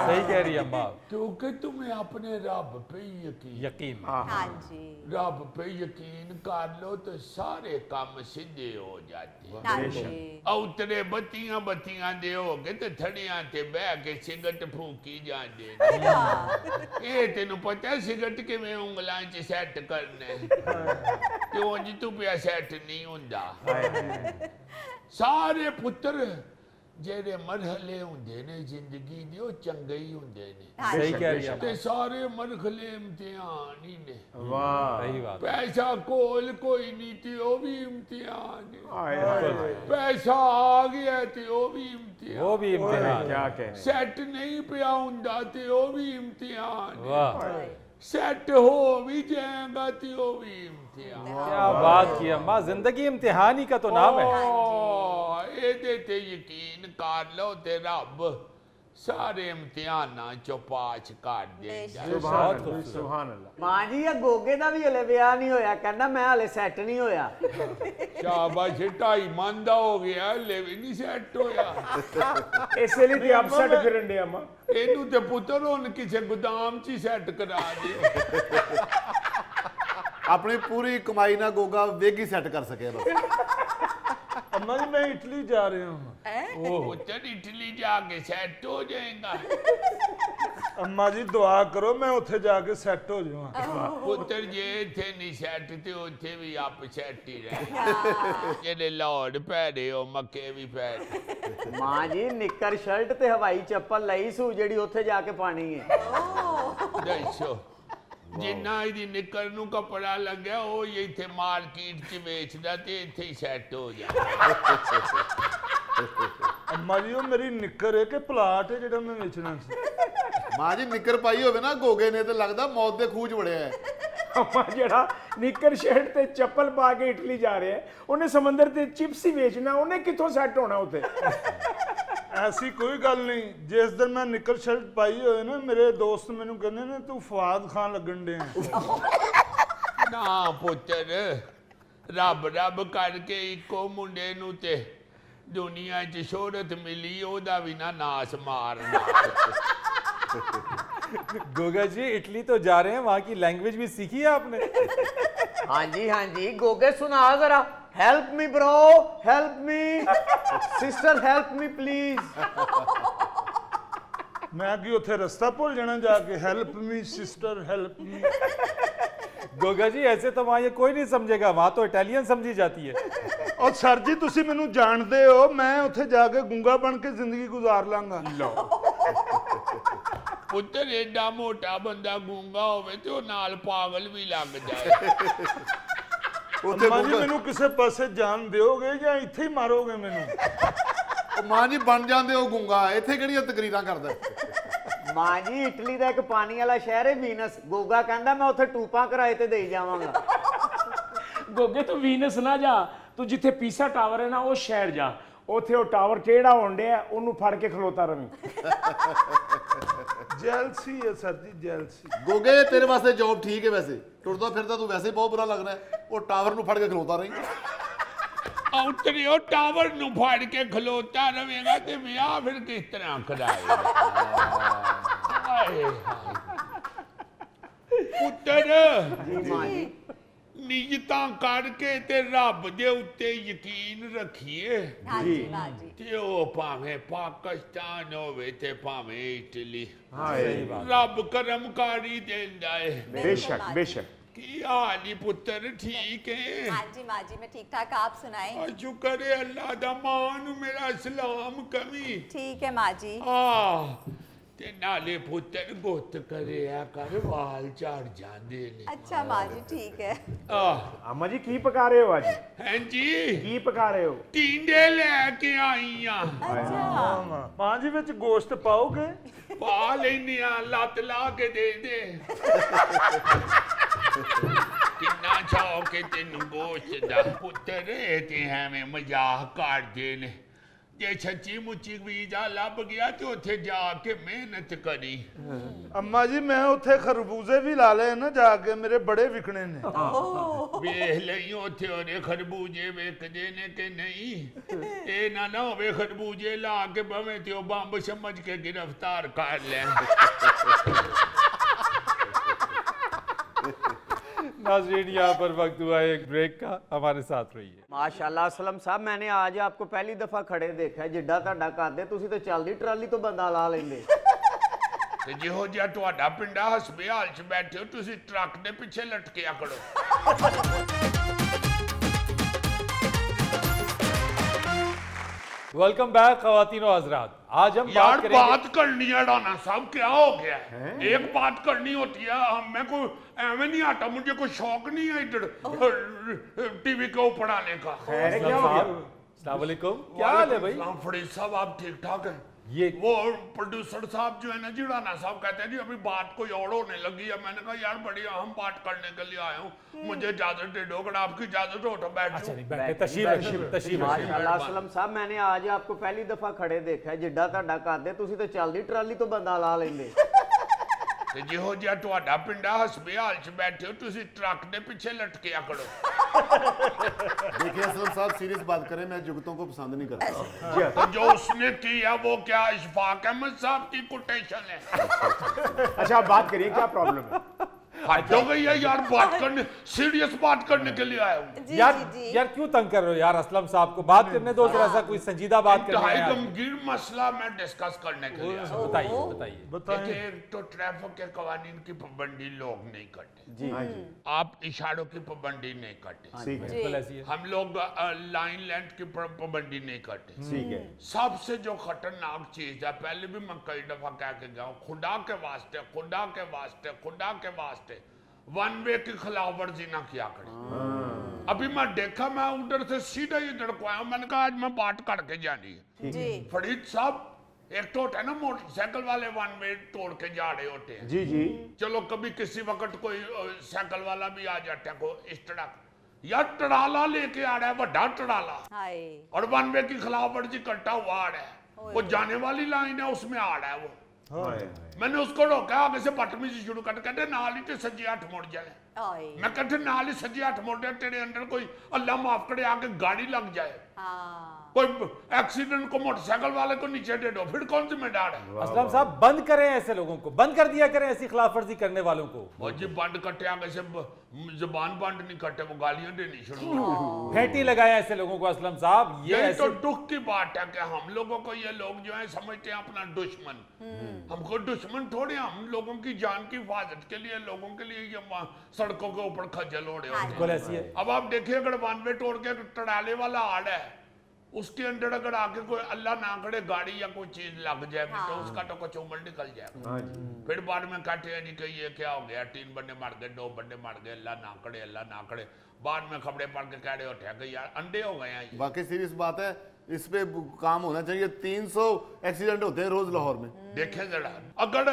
सही कह रही है अम्मा क्योंकि तुम्हें अपने रब पे यकीन यकीन ਹਾਂਜੀ रब पे यकीन कर लो तो सारे काम सीधे हो जाते हैं। ਹਾਂਜੀ औतरे बत्तियां दे हो के ते थड़ियां ते बह के सिगरट फूकी जांदे ये तेनू पता सिगरट किवें उंगलां च सैट करने ते उंज तू पिया सैट नहीं हुंदा। सारे पुत्र ਜਿਹੜੇ ਮਰਹਲੇ ਹੁੰਦੇ ਨੇ ਜ਼ਿੰਦਗੀ ਦੇ ਉਹ ਚੰਗੇ ਹੀ ਹੁੰਦੇ ਨੇ। सही कह रही है ਤੇ ਸਾਰੇ ਮਰਹਲੇ ਇਮਤਿਹਾਨ ਹੀ ਨੇ। ਵਾਹ सही बात ਪੈਸਾ ਕੋਲ ਕੋਈ ਨਹੀਂ ਤੇ ਉਹ ਵੀ ਇਮਤਿਹਾਨ ਹੈ। ਹਾਏ ਹਾਏ ਪੈਸਾ ਆ ਗਿਆ ਤੇ ਉਹ ਵੀ ਇਮਤਿਹਾਨ। वो भी इम्तिहान ਕਿਆ ਕਹਿ ਸੈੱਟ ਨਹੀਂ ਪਿਆ ਹੁੰਦਾ ਤੇ ਉਹ ਵੀ ਇਮਤਿਹਾਨ ਹੈ। वाह ਸੈੱਟ ਹੋ ਵੀ ਜਾਏਗਾ ਤੇ ਉਹ ਵੀ ਇਮਤਿਹਾਨ। क्या बात की अम्मा, जिंदगी इम्तिहान ही का तो नाम है। ਇਹਦੇ ਤੇ ਯਕੀਨ ਕਰ ਲਓ ਤੇ ਰੱਬ ਸਾਰੇ ਇਮਤਿਹਾਨਾਂ ਚੋਂ ਪਾਸ ਕਰ ਦੇਗਾ। ਸੁਭਾਨ ਅੱਲਾਹ ਸੁਭਾਨ ਅੱਲਾਹ। ਮਾਂ ਜੀ ਇਹ ਗੋਗੇ ਦਾ ਵੀ ਹਲੇ ਵਿਆਹ ਨਹੀਂ ਹੋਇਆ, ਕਹਿੰਦਾ ਮੈਂ ਹਲੇ ਸੈੱਟ ਨਹੀਂ ਹੋਇਆ। ਸ਼ਾਬਾਸ਼ 2.5 ਮਨ ਦਾ ਹੋ ਗਿਆ ਹਲੇ ਵੀ ਨਹੀਂ ਸੈੱਟ ਹੋਇਆ। ਇਸੇ ਲਈ ਤੇ ਅਪਸੈਟ ਫਿਰਨ ਡਿਆ ਮਾਂ। ਇਹਨੂੰ ਤੇ ਪੁੱਤਰ ਹੁਣ ਕਿਸੇ ਗੋਦਾਮ 'ਚ ਹੀ ਸੈੱਟ ਕਰਾ ਦਿਓ। ਆਪਣੀ ਪੂਰੀ ਕਮਾਈ ਨਾਲ ਗੋਗਾ ਵੇਗੀ ਸੈੱਟ ਕਰ ਸਕਿਆ ਬਸ। ਅੰਮਾ ਜੀ ਮੈਂ ਇਟਲੀ ਜਾ ਰਿਹਾ ਹਾਂ। ਪੁੱਤਰ ਇਟਲੀ ਜਾ ਕੇ ਸੈੱਟ ਹੋ ਜਾਏਗਾ। ਅੰਮਾ ਜੀ ਦੁਆ ਕਰੋ ਮੈਂ ਉੱਥੇ ਜਾ ਕੇ ਸੈੱਟ ਹੋ ਜਾਵਾਂ। ਪੁੱਤਰ ਜੇ ਇੱਥੇ ਨਹੀਂ ਸੈੱਟ ਤੇ ਉੱਥੇ ਵੀ ਆਪ ਸੈੱਟ ਹੀ ਰਹੇ। ਜਿਹੜੇ ਲਾਹੌਰ ਪੈ ਰਹੇ ਹੋ ਮੱਕੇ ਵੀ ਪੈ ਰਹੇ। ਮਾਂ ਜੀ ਨਿੱਕਰ ਸ਼ਰਟ ਤੇ ਹਵਾਈ ਚੱਪਲ ਲਈ ਸੂ ਜਿਹੜੀ ਉੱਥੇ ਜਾ ਕੇ ਪਾਣੀ ਹੈ। ਦੱਸੋ ਜਿੰਨਾ ਇਹਦੀ ਨਿੱਕਰ ਨੂੰ ਕੱਪੜਾ ਲੱਗਿਆ ਉਹ ਹੀ ਇੱਥੇ ਮਾਰਕੀਟ 'ਚ ਵੇਚਦਾ ਤੇ ਇੱਥੇ ਹੀ ਸੈੱਟ ਹੋ ਜਾਂਦਾ। ਅੰਮਾ ਜੀ ਉਹ ਮੇਰੀ ਨਿੱਕਰ ਹੈ ਕਿ ਪਲਾਟ ਹੈ ਜਿਹੜਾ ਮੈਂ ਵੇਚਣਾ ਸੀ। ਮਾਂ ਜੀ ਨਿੱਕਰ ਪਾਈ ਹੋਵੇ ਨਾ ਗੋਗੇ ਨੇ ਤੇ ਲੱਗਦਾ ਮੌਤ ਦੇ ਖੂਹ 'ਚ ਵੜਿਆ ਹੈ। ਅਮਾ ਜਿਹੜਾ ਨਿੱਕਰ ਸ਼ਰਟ ਤੇ ਚੱਪਲ ਪਾ ਕੇ ਇਟਲੀ ਜਾ ਰਿਹਾ ਉਹਨੇ ਸਮੁੰਦਰ ਤੇ ਚਿਪਸ ਹੀ ਵੇਚਣਾ, ਉਹਨੇ ਕਿੱਥੋਂ ਸੈੱਟ ਹੋਣਾ ਉੱਥੇ। ਐਸੀ ਕੋਈ ਗੱਲ ਨਹੀਂ। ਜਿਸ ਦਿਨ ਮੈਂ ਨਿੱਕਰ ਸ਼ਰਟ ਪਾਈ ਹੋਏ ਨਾ ਮੇਰੇ ਦੋਸਤ ਮੈਨੂੰ ਕਹਿੰਦੇ ਨੇ ਤੂੰ ਫਵਾਦ ਖਾਨ ਲੱਗਣ ਡਿਆ। ਨਾ ਪੁੱਤਰ ਰੱਬ ਰੱਬ ਕਰਕੇ ਇੱਕੋ ਮੁੰਡੇ ਨੂੰ ਤੇ ਦੁਨੀਆ 'ਚ ਸ਼ੋਹਰਤ ਮਿਲੀ ਉਹਦਾ ਵੀ ਨਾ ਨਾਸ ਮਾਰਨਾ। गोगा जी इटली तो जा रहे हैं, वहाँ की लैंग्वेज भी सीखी है आपने? हाँ जी गोगे सुना जरा। Help me bro, help me sister, help me please. ਮੈਂ ਕੀ ਉੱਥੇ ਰਸਤਾ ਭੁੱਲ ਜਾਣਾ ਜਾ ਕੇ help me sister help me. Goga ji ऐसे तो वहाँ ये कोई नहीं समझेगा, वहाँ तो इटालियन समझी जाती है। ਔਰ ਸਰ ਜੀ ਤੁਸੀਂ ਮੈਨੂੰ ਜਾਣਦੇ ਹੋ ਮੈਂ ਉੱਥੇ ਜਾ ਕੇ ਗੁੰਗਾ ਬਣ ਕੇ ਜ਼ਿੰਦਗੀ ਗੁਜ਼ਾਰ ਲਾਂਗਾ। ਪੁੱਤਰ ਏਡਾ ਮੋਟਾ ਬੰਦਾ ਗੂੰਗਾ ਹੋਵੇ ਤੇ ਉਹ ਨਾਲ ਪਾਗਲ ਵੀ ਲੱਗ ਜਾਏ। ਅੰਮਾ ਜੀ ਮੈਨੂੰ ਕਿਸੇ ਪਾਸੇ ਜਾਣ ਦਿਓਗੇ ਜਾਂ ਇੱਥੇ ਹੀ ਮਾਰੋਗੇ ਮੈਨੂੰ? ਉਹ ਮਾਂ ਜੀ ਬਣ ਜਾਂਦੇ ਉਹ ਗੁੰਗਾ, ਇੱਥੇ ਕਿਹੜੀਆਂ ਤਕਰੀਰਾਂ ਕਰਦਾ। ਮਾਂ ਜੀ ਇਟਲੀ ਦਾ ਇੱਕ ਪਾਣੀ ਵਾਲਾ ਸ਼ਹਿਰ ਹੈ ਵੀਨਸ। ਗੋਗਾ ਕਹਿੰਦਾ ਮੈਂ ਉੱਥੇ ਟੂਪਾਂ ਕਿਰਾਏ ਤੇ ਦੇਈ ਜਾਵਾਂਗਾ। ਗੋਗੇ ਤੂੰ ਵੀਨਸ ਨਾ ਜਾ, ਤੂੰ ਜਿੱਥੇ ਪੀਸਾ ਟਾਵਰ ਹੈ ਨਾ ਉਹ ਸ਼ਹਿਰ ਜਾ, ਉੱਥੇ ਉਹ ਟਾਵਰ ਕਿਹੜਾ ਹੋਣ ਡਿਆ ਉਹਨੂੰ ਫੜ ਕੇ ਖਲੋਤਾ ਰਵੀਂ। ਜੈਲਸੀ ਹੈ ਸਰ ਜੀ, ਜੈਲਸੀ। ਗੋਗੇ ਤੇਰੇ ਵਾਸਤੇ ਜੌਬ ਠੀਕ ਹੈ ਵੈਸੇ, ਟੁਰਦਾ ਫਿਰਦਾ ਤੂੰ ਵੈਸੇ ਬਹੁਤ ਬੁਰਾ ਲੱਗਦਾ ਹੈ, ਉਹ ਟਾਵਰ ਨੂੰ ਫੜ ਕੇ ਖਲੋਤਾ ਰਹੀ। ਉਤਰਿਓ ਟਾਵਰ ਨੂੰ ਫੜ ਕੇ ਖਲੋਤਾ ਰਵੇਗਾ ਤੇ ਵਿਆਹ ਫਿਰ ਕਿਸ ਤਰ੍ਹਾਂ ਕਰਾਏਗਾ? ਪੁੱਤਰ ਜੀ ਮਾਂ ਜੀ। ਨਿਯਤਾਂ ਕਰਕੇ ਤੇ ਰੱਬ ਦੇ ਉੱਤੇ ਯਕੀਨ ਰੱਖੀਏ हाँ जी माँ जी। ਤੇ ਉਹ ਭਾਵੇਂ ਪਾਕਿਸਤਾਨ ਹੋਵੇ ਤੇ ਭਾਵੇਂ ਇਟਲੀ, ਹਾਂ ਸਹੀ ਬਾਤ, ਰੱਬ ਕਰਮਕਾਰੀ ਦਿੰਦਾ ਏ। ਬੇਸ਼ੱਕ ਬੇਸ਼ੱਕ। ਕੀ ਹਾਲ ਈ ਪੁੱਤਰ, ਠੀਕ ਹੈ? हाँ जी माँ जी, मैं ठीक ठाक, आप सुनाएं? शुक्र है अल्लाह दा, मान मेरा सलाम कमी। ठीक है माँ जी। ते नाले पुत्तर गुत करे कर वाल झड़ जांदे ने। अच्छा माँ जी ठीक है। अम्मा जी की पका रहे हो आज? हैं जी की पका रहे हो? टींडे लेके आई हां। अच्छा मां जी विच गोश्त पाओगे? पा लेने लत ला के दे दे। किन्ना शौक है तेनू गोश्त दा पुत्तर, ते हमें मजाक करदे ने। जे सच्ची मुच्ची वीजा लभ गया तो उत्थे जाके मेहनत करी। अम्मा जी मैं उत्थे खरबूजे भी ला ले ना जाके, मेरे बड़े विकने ने। वेख लई उत्थे ओरे खरबूजे वेचदे ने कि नहीं, ए ना होवे खरबूजे ला के बवे ते ओ बंब समझ के गिरफ्तार कर ले। नाज़रीन यहाँ पर वक्त हुआ है एक ब्रेक का, हमारे साथ रहिए। माशाल्लाह असलम साहब, मैंने आज आपको पहली दफा खड़े देखा है। जिड्डा ਤੁਹਾਡਾ ਕਰਦੇ ਤੁਸੀਂ ਤਾਂ ਚੱਲਦੀ ਟਰਾਲੀ ਤੋਂ ਬੰਦਾ ਲਾ ਲੈਂਦੇ। ਤੇ ਜਿਹੋ ਜਿਹਾ ਤੁਹਾਡਾ ਪਿੰਡਾ ਹਸਪਤਾਲ 'ਚ ਬੈਠੇ ਹੋ, ਤੁਸੀਂ ਟਰੱਕ ਦੇ ਪਿੱਛੇ ਲਟਕਿਆ ਕਰੋ। वेलकम बैक ख़वातीन और हज़रात। आज हम यार बात बात करनी है राना साहब, क्या हो गया है? एक बात करनी होती है, मैं कोई एवं नहीं आता, मुझे कोई शौक नहीं है इधर टीवी के ऊपर आने का। अस्सलाम वालेकुम, क्या हाल है भाई? फरीद साहब आप ठीक ठाक हैं? ये वो प्रोड्यूसर साहब जो है ना जी, राना साहब कहते हैं जी अभी बात कोई और होने लगी है। मैंने कहा यार बड़ी अहम बात करने के लिए आया हूँ, मुझे इजाजत दे दो। अगर आपकी इजाजत हो तो बैठ अच्छा जाओ। नहीं बैठे, तशरीफ रखिए, तशरीफ रखिए। माशाल्लाह असलम साहब, मैंने आज आपको पहली दफा खड़े देखा है। जिड्डा ਤੁਹਾਡਾ ਕਰਦੇ ਤੁਸੀਂ ਤਾਂ ਚੱਲਦੀ ਟਰਾਲੀ ਤੋਂ ਬੰਦਾ ਲਾ ਲੈਂਦੇ। ਤੇ ਜਿਹੋ ਜਿਹਾ ਤੁਹਾਡਾ ਪਿੰਡਾ ਹਸਪਤਾਲ 'ਚ ਬੈਠੇ ਹੋ, ਤੁਸੀਂ ਟਰੱਕ ਦੇ ਪਿੱਛੇ ਲਟਕਿਆ ਕਰੋ। देखिए असलम साहब, सीरियस बात करें, मैं जुगतों को पसंद नहीं करता। तो जो उसने किया वो क्या इशफाक अहमद साहब की कोटेशन है? अच्छा आप बात करिए, क्या प्रॉब्लम है? हद हो गई है यार, बात करने सीरियस बात करने के लिए आया हूँ। जी यार जी जी। यार क्यों तंग कर रहे हो यार? असलम साहब को बात करने दो, जरा सा कोई संजीदा बात करनी इंतहाई है। गंभीर मसला मैं डिस्कस करने के लिए आया हूँ। बताइए बताइए। देखिए, एक तो ट्रैफिक के कवानीन की पाबंदी लोग नहीं करते जी आप इशारों की पाबंदी नहीं करते, बिल्कुल ऐसी है। हम लोग लाइन लेंथ की पाबंदी नहीं करते। ठीक है। सबसे जो खतरनाक चीज है, पहले भी मैं कई दफा कह के गया हूँ, खुदा के वास्ते खुदा के वास्ते खुदा के वास्ते वन वे की खिलाफ वर्जी ना किया करें। अभी मैं देखा, मैं उधर से सीधा इधर को आया, मैंने कहा आज मैं बात करके जानी है। जी फरीद साहब, एक तो होता है ना मोटरसाइकिल वाले वन वे तोड़ के जा रहे होते हैं। जी जी। चलो कभी किसी वक्त कोई साइकिल वाला भी आ जाता है, कोई इस तरह यार टड़ाला लेके आ रहा है, बड़ा टड़ाला, हाय। और वन वे की खिलाफ वर्जी करता हुआ आ रहा है। वो जाने वाली लाइन है उसमें आ रहा है वो। मैंने उसको रोका, आगे से बदतमीजी शुरू कर, कहते नाल ही ते सज्जे हट मुड़ जाए। आए। मैं कहते नाल ही सज्जे हट मुड़ जाए, तेरे अंदर कोई अल्लाह माफ करे आके गाड़ी लग जाए, हाँ। कोई एक्सीडेंट को मोटरसाइकिल वाले को नीचे दे दो, फिर कौन जिम्मेदार है? असलम साहब बंद करें ऐसे लोगों को, बंद कर दिया करें ऐसी खिलाफ वर्जी करने वालों को। वो जी बंद करते आगे से जुबान बंद नहीं करते, वो गालियां देनी शुरू। फेंटी लगाए ऐसे लोगों को असलम साहब, ये यही तो ऐसे दुख की बात है कि हम लोगों को ये लोग जो है समझते हैं अपना दुश्मन। हमको दुश्मन थोड़े, हम लोगों की जान की हिफाजत के लिए, लोगों के लिए ये सड़कों के ऊपर खज्जल ओढ़े होते बिल्कुल हैं। ऐसी है। अब आप देखिए, अगर वन वे तोड़ के टड़ाले वाला आड़ है, उसके अंदर अगर आके कोई अल्लाह ना करे गाड़ी या कोई चीज लग जाए तो उसका तो कुछ उमर निकल जाएगा। फिर बाद में कहते हैं जी कि ये क्या हो गया, 3 बंदे मर गए, 2 बंदे मर गए, अल्लाह ना करे, अल्लाह ना करे। बाद में खबरें पढ़ के कह रहे होते हैं कि यार अंडे हो गए हैं। वाकई सीरियस बात है, इस पे काम होना चाहिए। 300 एक्सीडेंट होते हैं रोज लाहौर में। देखें जरा, अगर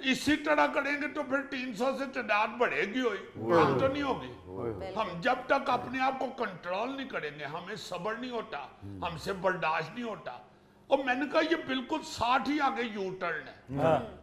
इसी तरह करेंगे तो फिर 300 से तादाद बढ़ेगी हुई, हम तो नहीं होगी। हम जब तक अपने आप को कंट्रोल नहीं करेंगे, हमें सब्र नहीं होता, हमसे बर्दाश्त नहीं होता। और मैंने कहा ये बिल्कुल 60 ही आगे यू टर्न है,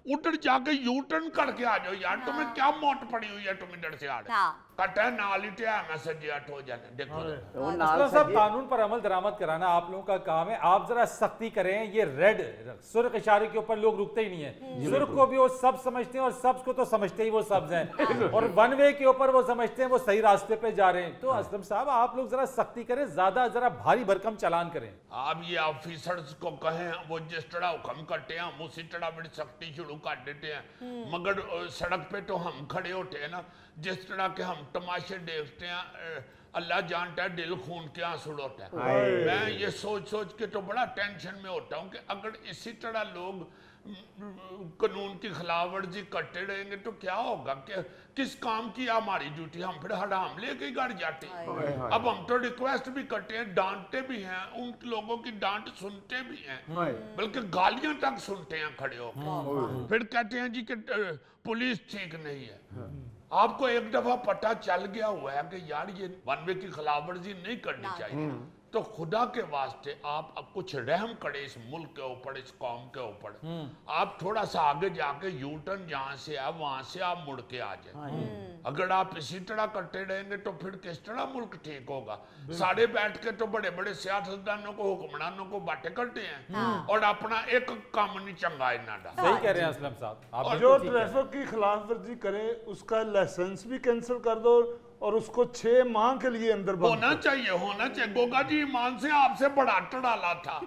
उधर जाके यू टर्न करके आ जाओ यार, तुम्हें क्या मौत पड़ी हुई है, तुम इधर से आ रहे कटा नाल ही मैसेज हो जाने। देखो सब कानून पर अमल दरामद कराना आप लोगों का काम है। आप जरा सख्ती करें। ये रेड सुर्ख इशारे के ऊपर लोग रुकते ही नहीं है। सुर्ख को भी वो सब समझते हैं और सब्ज को तो समझते ही वो सब्ज हैं, और वन वे के ऊपर वो समझते हैं वो सही रास्ते पे जा रहे हैं। तो असलम साहब आप लोग जरा सख्ती करें, ज्यादा जरा भारी भरकम चालान करें। आप ये ऑफिसर्स को कहें, वो जिस तरह हुक्म करते हैं हम उसी तरह बड़ी सख्ती शुरू कर देते हैं, मगर सड़क पे तो हम खड़े होते हैं ना, जिस तरह के हम तमाशे देखते हैं, अल्लाह जानता है दिल खून के आंसू होता है। मैं ये सोच सोच के तो बड़ा टेंशन में होता हूँ कि अगर इसी तरह लोग कानून की खिलाफ वर्जी करते रहेंगे तो क्या होगा, कि किस काम की हमारी ड्यूटी, हम फिर हराम लेके घर जाते हैं। अब हम तो रिक्वेस्ट भी करते हैं, डांटते भी हैं, उन लोगों की डांट सुनते भी हैं, बल्कि गालियां तक सुनते हैं खड़े होकर। फिर कहते हैं जी कि पुलिस ठीक नहीं है। आपको एक दफा पता चल गया हुआ है कि यार ये वन वे की खिलाफ वर्जी नहीं करनी चाहिए, तो खुदा के वास्ते आप कुछ रहम करें इस मुल्क के ऊपर, इस कौम के ऊपर। आप थोड़ा सा आगे जाके यू टर्न जहाँ से है वहां से आप मुड़ के आ जाए। अगर आप इसी तरह करते रहेंगे तो फिर किस तरह मुल्क ठीक होगा। सारे बैठ के तो बड़े बड़े सियासतदानों को, हुक्मरानों को बातें करते हैं और अपना एक काम नहीं चंगा इन्ना। सही कह रहे हैं असलम साहब। और जो ट्रैफिक की खिलाफ वर्जी करे उसका लाइसेंस भी कैंसिल कर दो और उसको 6 माह के लिए अंदर होना चाहिए। गोगा जी ईमान से आपसे बड़ा टड़ाला था,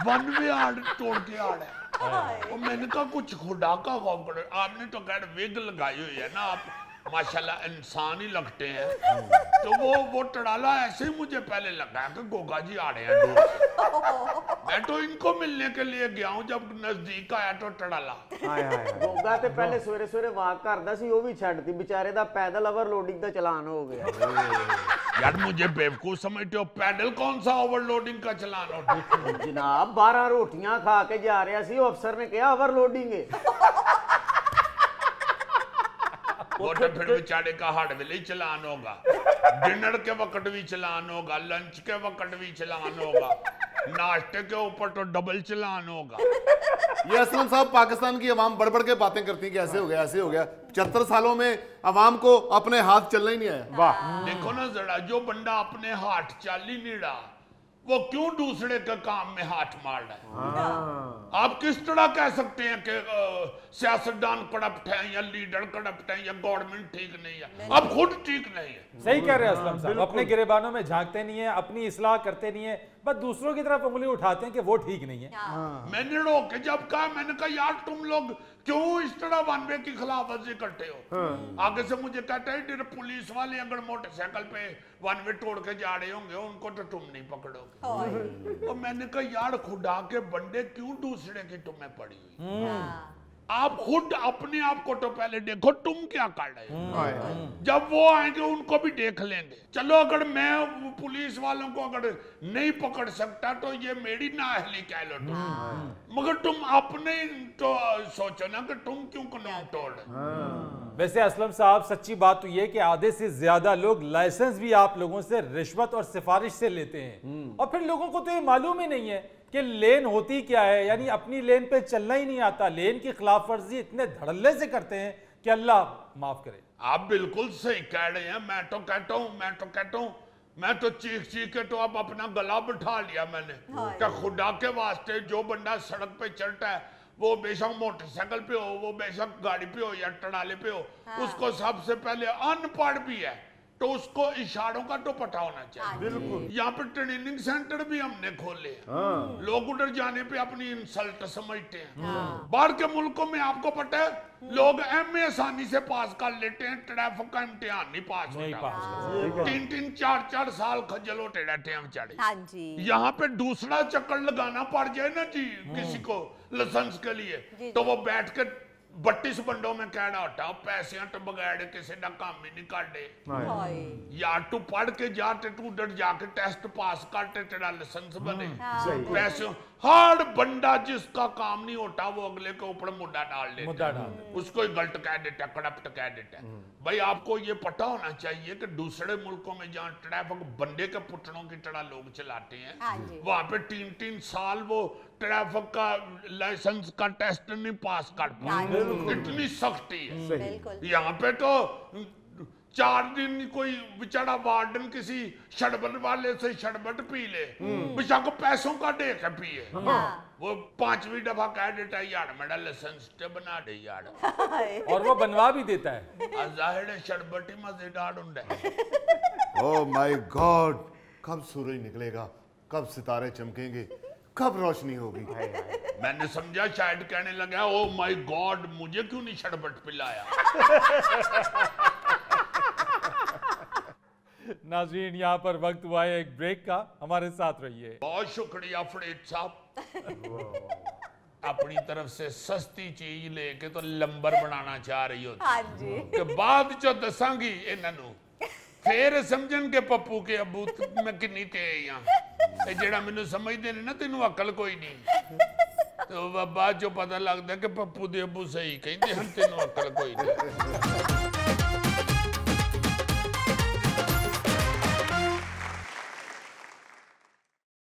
वन वे आड़ तोड़ के आड़ है। और मैंने कहा कुछ खुदा का खौफ करो। आपने तो खैर विग लगाई हुई है ना, आप माशाल्लाह इंसान ही लगते हैं। तो वो टड़ाला ऐसे ही मुझे पहले लगा कि गोगा जी आ रहे हैं दूर से। मैं तो इनको मिलने के लिए गया हूं, जब नजदीक आया तो टड़ाला गोगा ते पहले सवेरे सवेरे वाक करदा सी, वो भी छड्डती बेचारे दा पैदल ओवरलोडिंग दा चलान हो गया। यार मुझे बेवकूफ समझते हो, पैदल कौन सा ओवरलोडिंग का चलान होता जनाब? 12 रोटियां खा के जा रहा सी, अफसर ने कहा ओवरलोडिंग है। वो तो फिर बेचारे का हर वेले ही चलान होगा, डिनर के वक्त भी चलान होगा, लंच के वक्त भी चलान होगा, नाश्ते के ऊपर तो डबल चलान होगा। ये असलम साहब पाकिस्तान की अवाम बढ़ बढ़ के बातें करती है कि ऐसे हो गया ऐसे हो गया। 75 सालों में अवाम को अपने हाथ चलना ही नहीं आया। वाह, देखो ना जरा, जो बंदा अपने हाथ चल ही नहीं रहा वो क्यों दूसरे के काम में हाथ मार रहा है? आप किस तरह कह सकते हैं कि सियासतदान करप्ट है या लीडर करप्ट है या गवर्नमेंट ठीक नहीं है? आप खुद ठीक नहीं है। सही कह रहे हैं असलम साहब। अपने गिरेबानों में झांकते नहीं है, अपनी इस्लाह करते नहीं है, बस दूसरों की तरफ उंगली उठाते हैं कि वो ठीक नहीं है। मैंने रोक के जब कहा, मैंने कहा यार तुम लोग क्यों इस तरह वन वे की खिलाफ वर्जी करते हो? आगे से मुझे कहते हैं पुलिस वाले अगर मोटरसाइकिल पे वन वे तोड़ के जा रहे होंगे उनको तो तुम नहीं पकड़ोगे। और मैंने कहा यार खुदा के बंदे क्यों दूसरे की तुम्हें पड़ी हुई? आप खुद अपने आप को तो पहले देखो तुम क्या कर रहे हो। जब वो आएंगे उनको भी देख लेंगे। चलो अगर मैं पुलिस वालों को अगर नहीं पकड़ सकता तो ये मेरी नाअहली कह लो तुम, मगर तुम अपने तो सोचो ना कि तुम क्यों कानून तोड़ रहे। वैसे असलम साहब सच्ची बात तो ये कि आधे से ज्यादा लोग लाइसेंस भी आप लोगों से रिश्वत और सिफारिश से लेते हैं, और फिर लोगों को तो ये मालूम ही नहीं है कि लेन होती क्या है, यानी अपनी लेन पे चलना ही नहीं आता। लेन की खिलाफ वर्जी इतने धड़ल्ले से करते हैं कि अल्लाह माफ करे। आप बिल्कुल सही कह रहे हैं। मैं तो कहता हूँ मैं तो चीख चीख के तो अब अपना गला बिठा लिया मैंने कि खुदा के वास्ते जो बंदा सड़क पे चलता है, वो बेशक मोटरसाइकिल पे हो, वो बेशक गाड़ी पे हो या टड़ाले पे हो, उसको सबसे पहले अनपढ़ भी है तो उसको इशारों का तो पता होना चाहिए। बिल्कुल। यहाँ पे ट्रेनिंग सेंटर भी हमने खोले। लोग उधर जाने पे अपनी इंसल्ट समझते हैं। बाहर के मुल्कों में आपको पता है लोग एमए आसानी से पास कर लेते हैं, ट्रैफिक का इम्तिहान नहीं पास होता। 3-3, 4-4 साल खज्जल होते रहते हैं बेचारे। हाँ जी। यहाँ पे दूसरा चक्कर लगाना पड़ जाए ना जी किसी को लाइसेंस के लिए, तो वो बैठ के 32 ਬੰਡੋਂ ਮੈਂ ਕਹਿਣਾ ਹਟਾ ਪੈਸਿਆਂ ਤੋਂ ਬਗੈਰ ਕਿਸੇ ਦਾ ਕੰਮ ਹੀ ਨਹੀਂ ਕਰਦੇ ਹਾਏ यार तू पढ़ के जा ते तू डर जाके टेस्ट पास कर ते तेरा लाइसेंस बने पैसे हर बंदा जिसका काम नहीं होता वो अगले के ऊपर मुद्दा डाल देता है उसको ही गलत कह देता है करप्ट कह देता है भाई आपको ये पता होना चाहिए कि दूसरे मुल्कों में जहाँ ट्रैफिक बंदे के पुतलों की तरह लोग चलाते हैं वहाँ पे 3-3 साल वो ट्रैफिक का लाइसेंस का टेस्ट नहीं पास कर पाते इतनी सख्ती है यहाँ पे तो 4 दिन कोई बेचारा वार्डन किसी शरबत वाले से शरबत पी ले बेचारा को पैसों का दे के पिए वो 5वीं दफा कह देता है यार मेरा लाइसेंस बना दे यार और वो बनवा भी देता है जाहिर है शरबत ही मजेदार होता है ओह माय गॉड कब सूरज निकलेगा कब सितारे चमकेंगे कब रोशनी होगी मैंने समझा शायद कहने लगा ओ माय गॉड मुझे क्यों नहीं शरबत पिलाया नाज़रीन यहाँ पर वक्त हुआ है एक ब्रेक का, हमारे साथ रहिए। बहुत शुक्रिया फरीद साहब अपनी तरफ से सस्ती चीज लेके तो लंबर बनाना चाह रही होती हाँ जी कि बाद चो दसांगी इन्हों फिर समझन के पप्पू के अबू मैं किन्नी तेज हाँ जेड़ा मैनू समझते ने ना तेनू अकल कोई नहीं तो बाद चो पता लगता कि पप्पू दे अबू सही कहते हैं तेनू अकल कोई नहीं।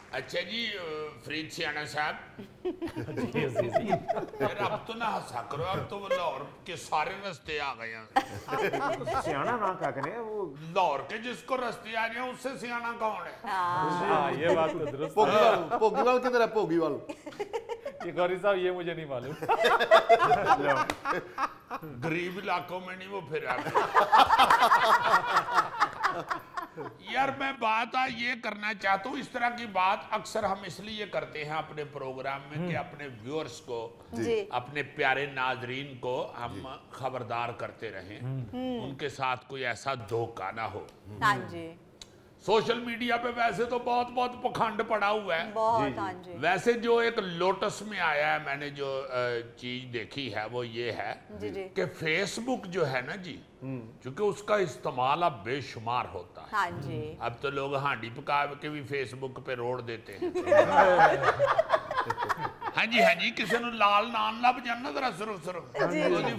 अच्छा जी फरीद सियाना साहब यार अब तो ना हंसा करो अब तो लाहौर के सारे रस्ते आ गए हैं सियाना ना क्या करें वो लाहौर के जिसको रस्ते आ गए उससे सियाना कौन है हाँ ये बात तो दुरुस्त पोगीवाल किधर है पोगीवाल ये गौरी साहब ये मुझे नहीं मालूम गरीब इलाकों में नहीं वो फिर यार मैं बात ये करना चाहता हूँ इस तरह की बात अक्सर हम इसलिए करते हैं अपने प्रोग्राम में कि अपने व्यूअर्स को अपने प्यारे नाजरीन को हम खबरदार करते रहें उनके साथ कोई ऐसा धोखा ना हो। हाँ जी सोशल मीडिया पे वैसे तो बहुत बहुत पखंड पड़ा हुआ है बहुत हाँ जी वैसे जो एक लोटस में आया है मैंने जो चीज देखी है वो ये है कि फेसबुक जो है ना जी क्योंकि उसका इस्तेमाल अब बेशुमार होता है हाँ जी अब तो लोग हांडी पका के भी फेसबुक पे रोड देते हैं हाँ जी किसी ने लाल नान लब जाना जरा सुरख सुरख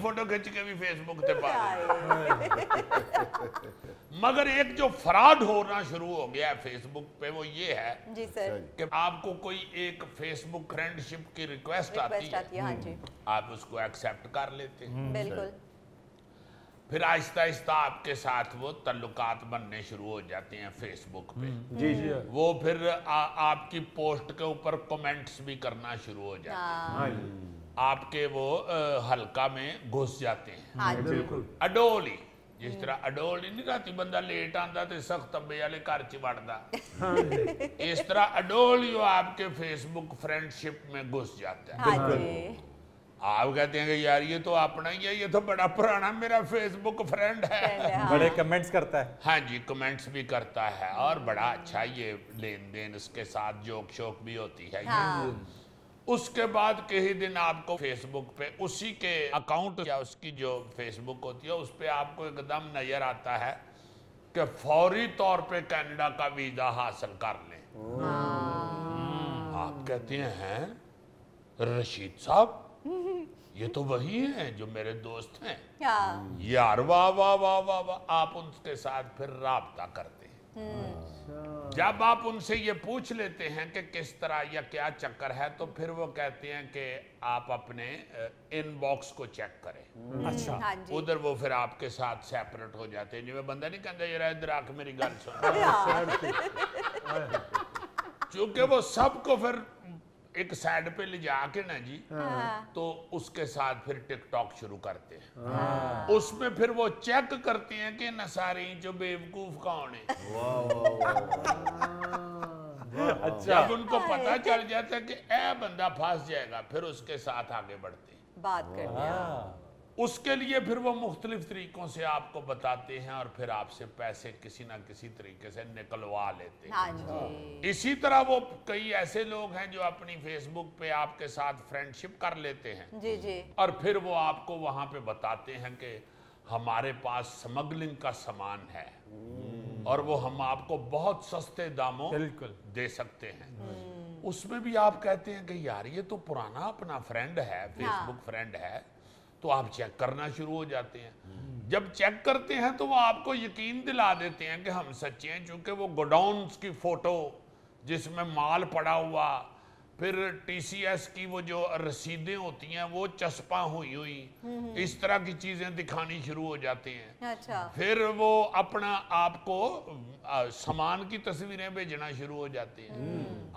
फोटो खिंच के भी फेसबुक पे पा मगर एक जो फ्रॉड होना शुरू हो गया है फेसबुक पे वो ये है जी सर कि आपको कोई एक फेसबुक फ्रेंडशिप की रिक्वेस्ट आती है हाँ जी आप उसको एक्सेप्ट कर लेते हैं बिल्कुल फिर आहिस्ता आहिस्ता आपके साथ वो ताल्लुकात बनने शुरू हो जाते हैं फेसबुक पे जी जी वो फिर आपकी पोस्ट के ऊपर कमेंट्स भी करना शुरू हो जाते हैं आपके वो हल्का में घुस जाते हैं हाँ जी अडोली जिस तरह अडोली नहीं राती बंदा लेट आंदा ते सख्त तब्बे वाले घर च वड़दा इस तरह अडोली आपके फेसबुक फ्रेंडशिप में घुस जाता है हाँ जी आप कहते हैं कि यार ये तो अपना ही है ये तो बड़ा पुराना मेरा फेसबुक फ्रेंड है बड़े कमेंट्स करता है हाँ जी कमेंट्स भी करता है और बड़ा अच्छा ये लेन देन उसके साथ जोक शोक भी होती है उसके बाद के ही दिन आपको फेसबुक पे उसी के अकाउंट या उसकी जो फेसबुक होती है उस पे आपको एकदम नजर आता है कि फौरी तौर पे कनाडा का वीजा हासिल कर लें आप कहते हैं रशीद साहब ये तो वही हैं जो मेरे दोस्त हैं यार वाह वाह वाह वाह वाह आप उनके साथ फिर राब्ता करते हैं जब आप उनसे ये पूछ लेते हैं कि किस तरह या क्या चक्कर है तो फिर वो कहते हैं कि आप अपने इनबॉक्स को चेक करें अच्छा हाँ जी उधर वो फिर आपके साथ सेपरेट हो जाते हैं जिਵੇਂ बंदा नहीं कहता जरा इधर आके मेरी गल सुन क्योंकि वो सबको फिर एक साइड पे ले जाके ना जी तो उसके साथ फिर टिकटॉक शुरू करते हैं उसमें फिर वो चेक करते हैं कि नसारी जो बेवकूफ कौन है अच्छा जब उनको पता चल जाता है कि ए बंदा फंस जाएगा फिर उसके साथ आगे बढ़ते हैं बात करते हैं उसके लिए फिर वो मुख्तलिफ तरीकों से आपको बताते हैं और फिर आपसे पैसे किसी ना किसी तरीके से निकलवा लेते हैं। हाँ जी। इसी तरह वो कई ऐसे लोग हैं जो अपनी फेसबुक पे आपके साथ फ्रेंडशिप कर लेते हैं जी जी। और फिर वो आपको वहां पे बताते हैं कि हमारे पास स्मगलिंग का सामान है और वो हम आपको बहुत सस्ते दामों बिल्कुल दे सकते हैं। उसमें भी आप कहते हैं कि यार ये तो पुराना अपना फ्रेंड है, फेसबुक फ्रेंड है, तो आप चेक करना शुरू हो जाते हैं। जब चेक करते हैं तो वो आपको यकीन दिला देते हैं कि हम सच्चे हैं, चूंकि वो गोडाउन्स की फोटो जिसमें माल पड़ा हुआ, फिर टीसीएस की वो जो रसीदें होती हैं वो चस्पा हुई इस तरह की चीजें दिखानी शुरू हो जाते हैं। अच्छा। फिर वो अपना आपको सामान की तस्वीरें भेजना शुरू हो जाते हैं।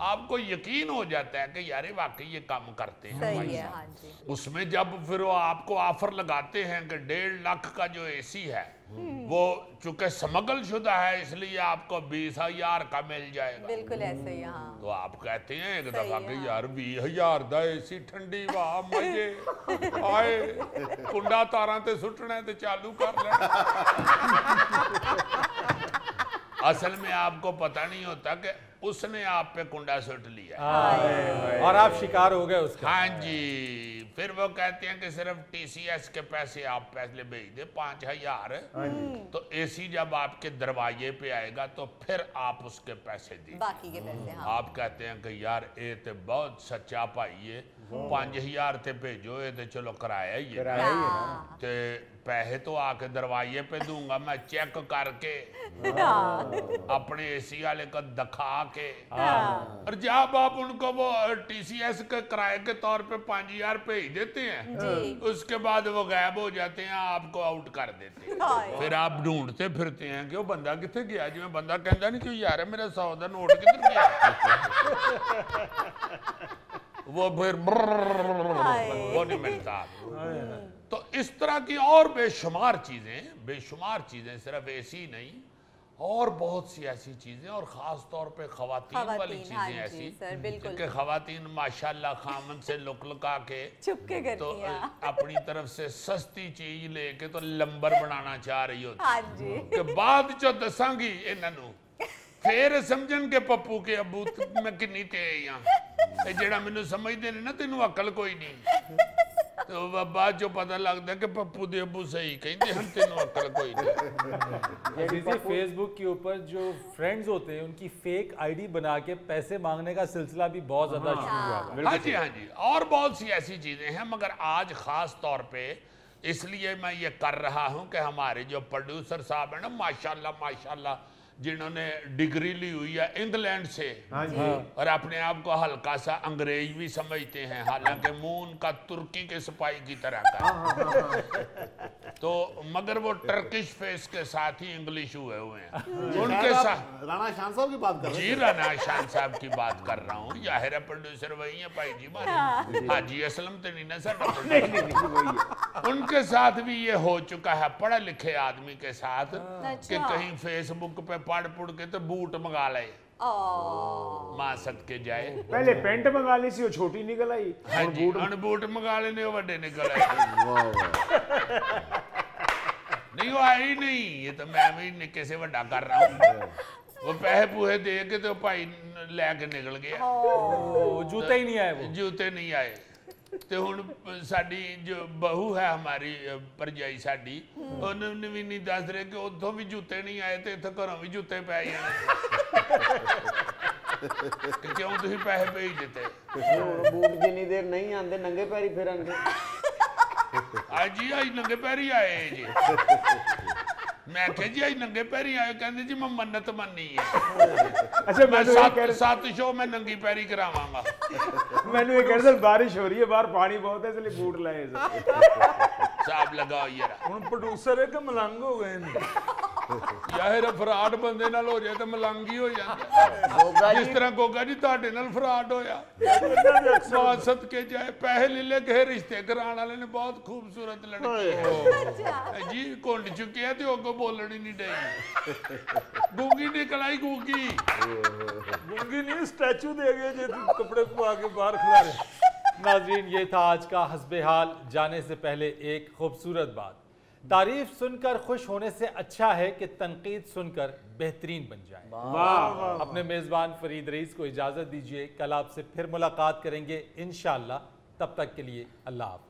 आपको यकीन हो जाता है कि यार वाकई ये काम करते हैं सही भाई है। साहब। हाँ जी। उसमें जब फिर वो आपको ऑफर लगाते हैं कि 1.5 लाख का जो एसी है वो चूंकि स्मगल शुदा है इसलिए आपको 20,000 का मिल जाएगा। बिल्कुल ऐसे ही। हाँ। तो आप कहते हैं एक सही दफा है, कि यार 20,000 ਦਾ एसी ठंडी वाह मजे आए कुंडा तारां ते सुटना ते चालू कर लेना। असल में आपको पता नहीं होता कि उसने आप पे कुंडा सुट लिया और आप शिकार हो गए उसका। हाँ जी। फिर वो कहते हैं कि सिर्फ टीसीएस के पैसे आप पहले भेज दे 5,000, तो एसी जब आपके दरवाजे पे आएगा तो फिर आप उसके पैसे दीजिए, बाकी के पैसे। हाँ। आप कहते हैं कि यार ये तो बहुत सच्चा भाई है, 5,000 ते भेजो ये तो चलो कराया ही है, हाँ। ते पैसे तो आके दरवाजे पे दूंगा मैं चेक करके अपने एसी वाले को दिखा के। और जब आप उनको वो टीसीएस के किराए के तौर पे 5,000 भेज देते हैं उसके बाद वो गायब हो जाते हैं, आपको आउट कर देते हैं। फिर आप ढूंढते फिरते हैं कि वो बंदा कितने गया, जिवें बंदा कहता नहीं कि यार मेरा 100 का नोट किधर गया। वो फिर वो नहीं मिलता। तो इस तरह की और बेशुमार चीजें सिर्फ ऐसी नहीं और बहुत सी ऐसी चीजें, और खास तौर पे खवातीन वाली चीजें। हाँ जी, ऐसी सर, बिल्कुल। कि खवातीन माशाल्लाह खामन से लुक-लुका के चुपके करती तो हैं। अपनी तरफ से सस्ती चीज लेके तो लंबर बनाना चाह रही होती हाँ जी। कि बाद चो दसांगी इन्हों फिर समझन के पप्पू के अबू मैं किन्नी तेज हाँ, जेड़ा मैनू समझते ने ना तेनू अकल कोई नहीं, तो बाद जो पता लगता है कि पप्पू दे अबू सही कहते हैं तेनू अकल कोई नहीं। फेसबुक के ऊपर जो फ्रेंड्स होते हैं उनकी फेक आईडी बना के पैसे मांगने का सिलसिला भी बहुत ज्यादा शुरू हुआ है। हाँ जी, हाँ जी, और बहुत सी ऐसी चीजें हैं, मगर आज खास तौर पे इसलिए मैं ये कर रहा हूं कि हमारे जो प्रोड्यूसर साहब है ना माशाल्लाह जिन्होंने डिग्री ली हुई है इंग्लैंड से और अपने आप को हल्का सा अंग्रेज भी समझते हैं, हालांकि मुंह उनका तुर्की के सिपाही की तरह का तो मगर वो टर्किश फेस के साथ ही इंग्लिश हुए हैं। उनके साथ राणा शान साहब की बात कर रहे जी, राणा शान साहब की बात कर रहा हूँ। जाहिर है प्रोड्यूसर वही है भाई जी हमारे, हाजी असलम तो नहीं ना सर। उनके साथ भी ये हो चुका है, पढ़े लिखे आदमी के साथ, कि कहीं फेसबुक पे पढ़ के तो बूट मंगा ले मां सदके जाए। पहले पेंट मंगा ली सी, वो छोटी निकल आई। हाँ जी, बूट मंगा लेने वो बड़े निकल आए। नहीं वो आई नहीं, ये तो मैं भी निक्के से बड़ा कर रहा हूँ। वो पैसे पूहे दे के तो भाई लैके निकल गया, जूते ही नहीं आए, वो जूते नहीं आए। तो हुण साडी जो बहू है हमारी भरजाई साडी, उन्होंने भी नहीं दस रहे कि उतों भी जूते नहीं आए तो इत्थे घरों भी जूते पै जाने। कि क्यों तुसीं पैसे भेज दिते? बूट जिन्नी देर नहीं आंदे नंगे पैरी फिरनगे। आज जी आज नंगे पैरी आए जी। मैं कहा जी आज नंगे पैरी आए, कहते जी मैं मन्नत मन्नी है। अच्छा मैं 7 शो में नंगी पैरी करावांगा। मैंने ये कह बारिश हो रही है बाहर, पानी बहुत है इसलिए बूट लाए साहब लगाओ यार। ਹੁਣ प्रोड्यूसर है कि मलंग हो गए ने यार फराड बंदे नाल हो जाए तो मलंग ही हो जाता, जिस तरह गोगा जी ਤੁਹਾਡੇ ਨਾਲ फराड होया। बात सदके जाए पैसे ले ले के रिश्ते कराने वाले ने बहुत खूबसूरत लड़की है जी, कुंड चुके है तो ओको बोलण ही नहीं डई, गूंगी निकल आई गूंगी गूंगी नहीं स्टैचू दे गए जे कपड़े पवा के बाहर खिला रहे। नाज़रीन, ये था आज का हस्बे हाल। जाने से पहले एक खूबसूरत बात, तारीफ सुनकर खुश होने से अच्छा है कि तनकीद सुनकर बेहतरीन बन जाए। अपने मेज़बान फरीद रईस को इजाज़त दीजिए, कल आपसे फिर मुलाकात करेंगे इंशाअल्लाह। तब तक के लिए अल्लाह हाफ़िज़।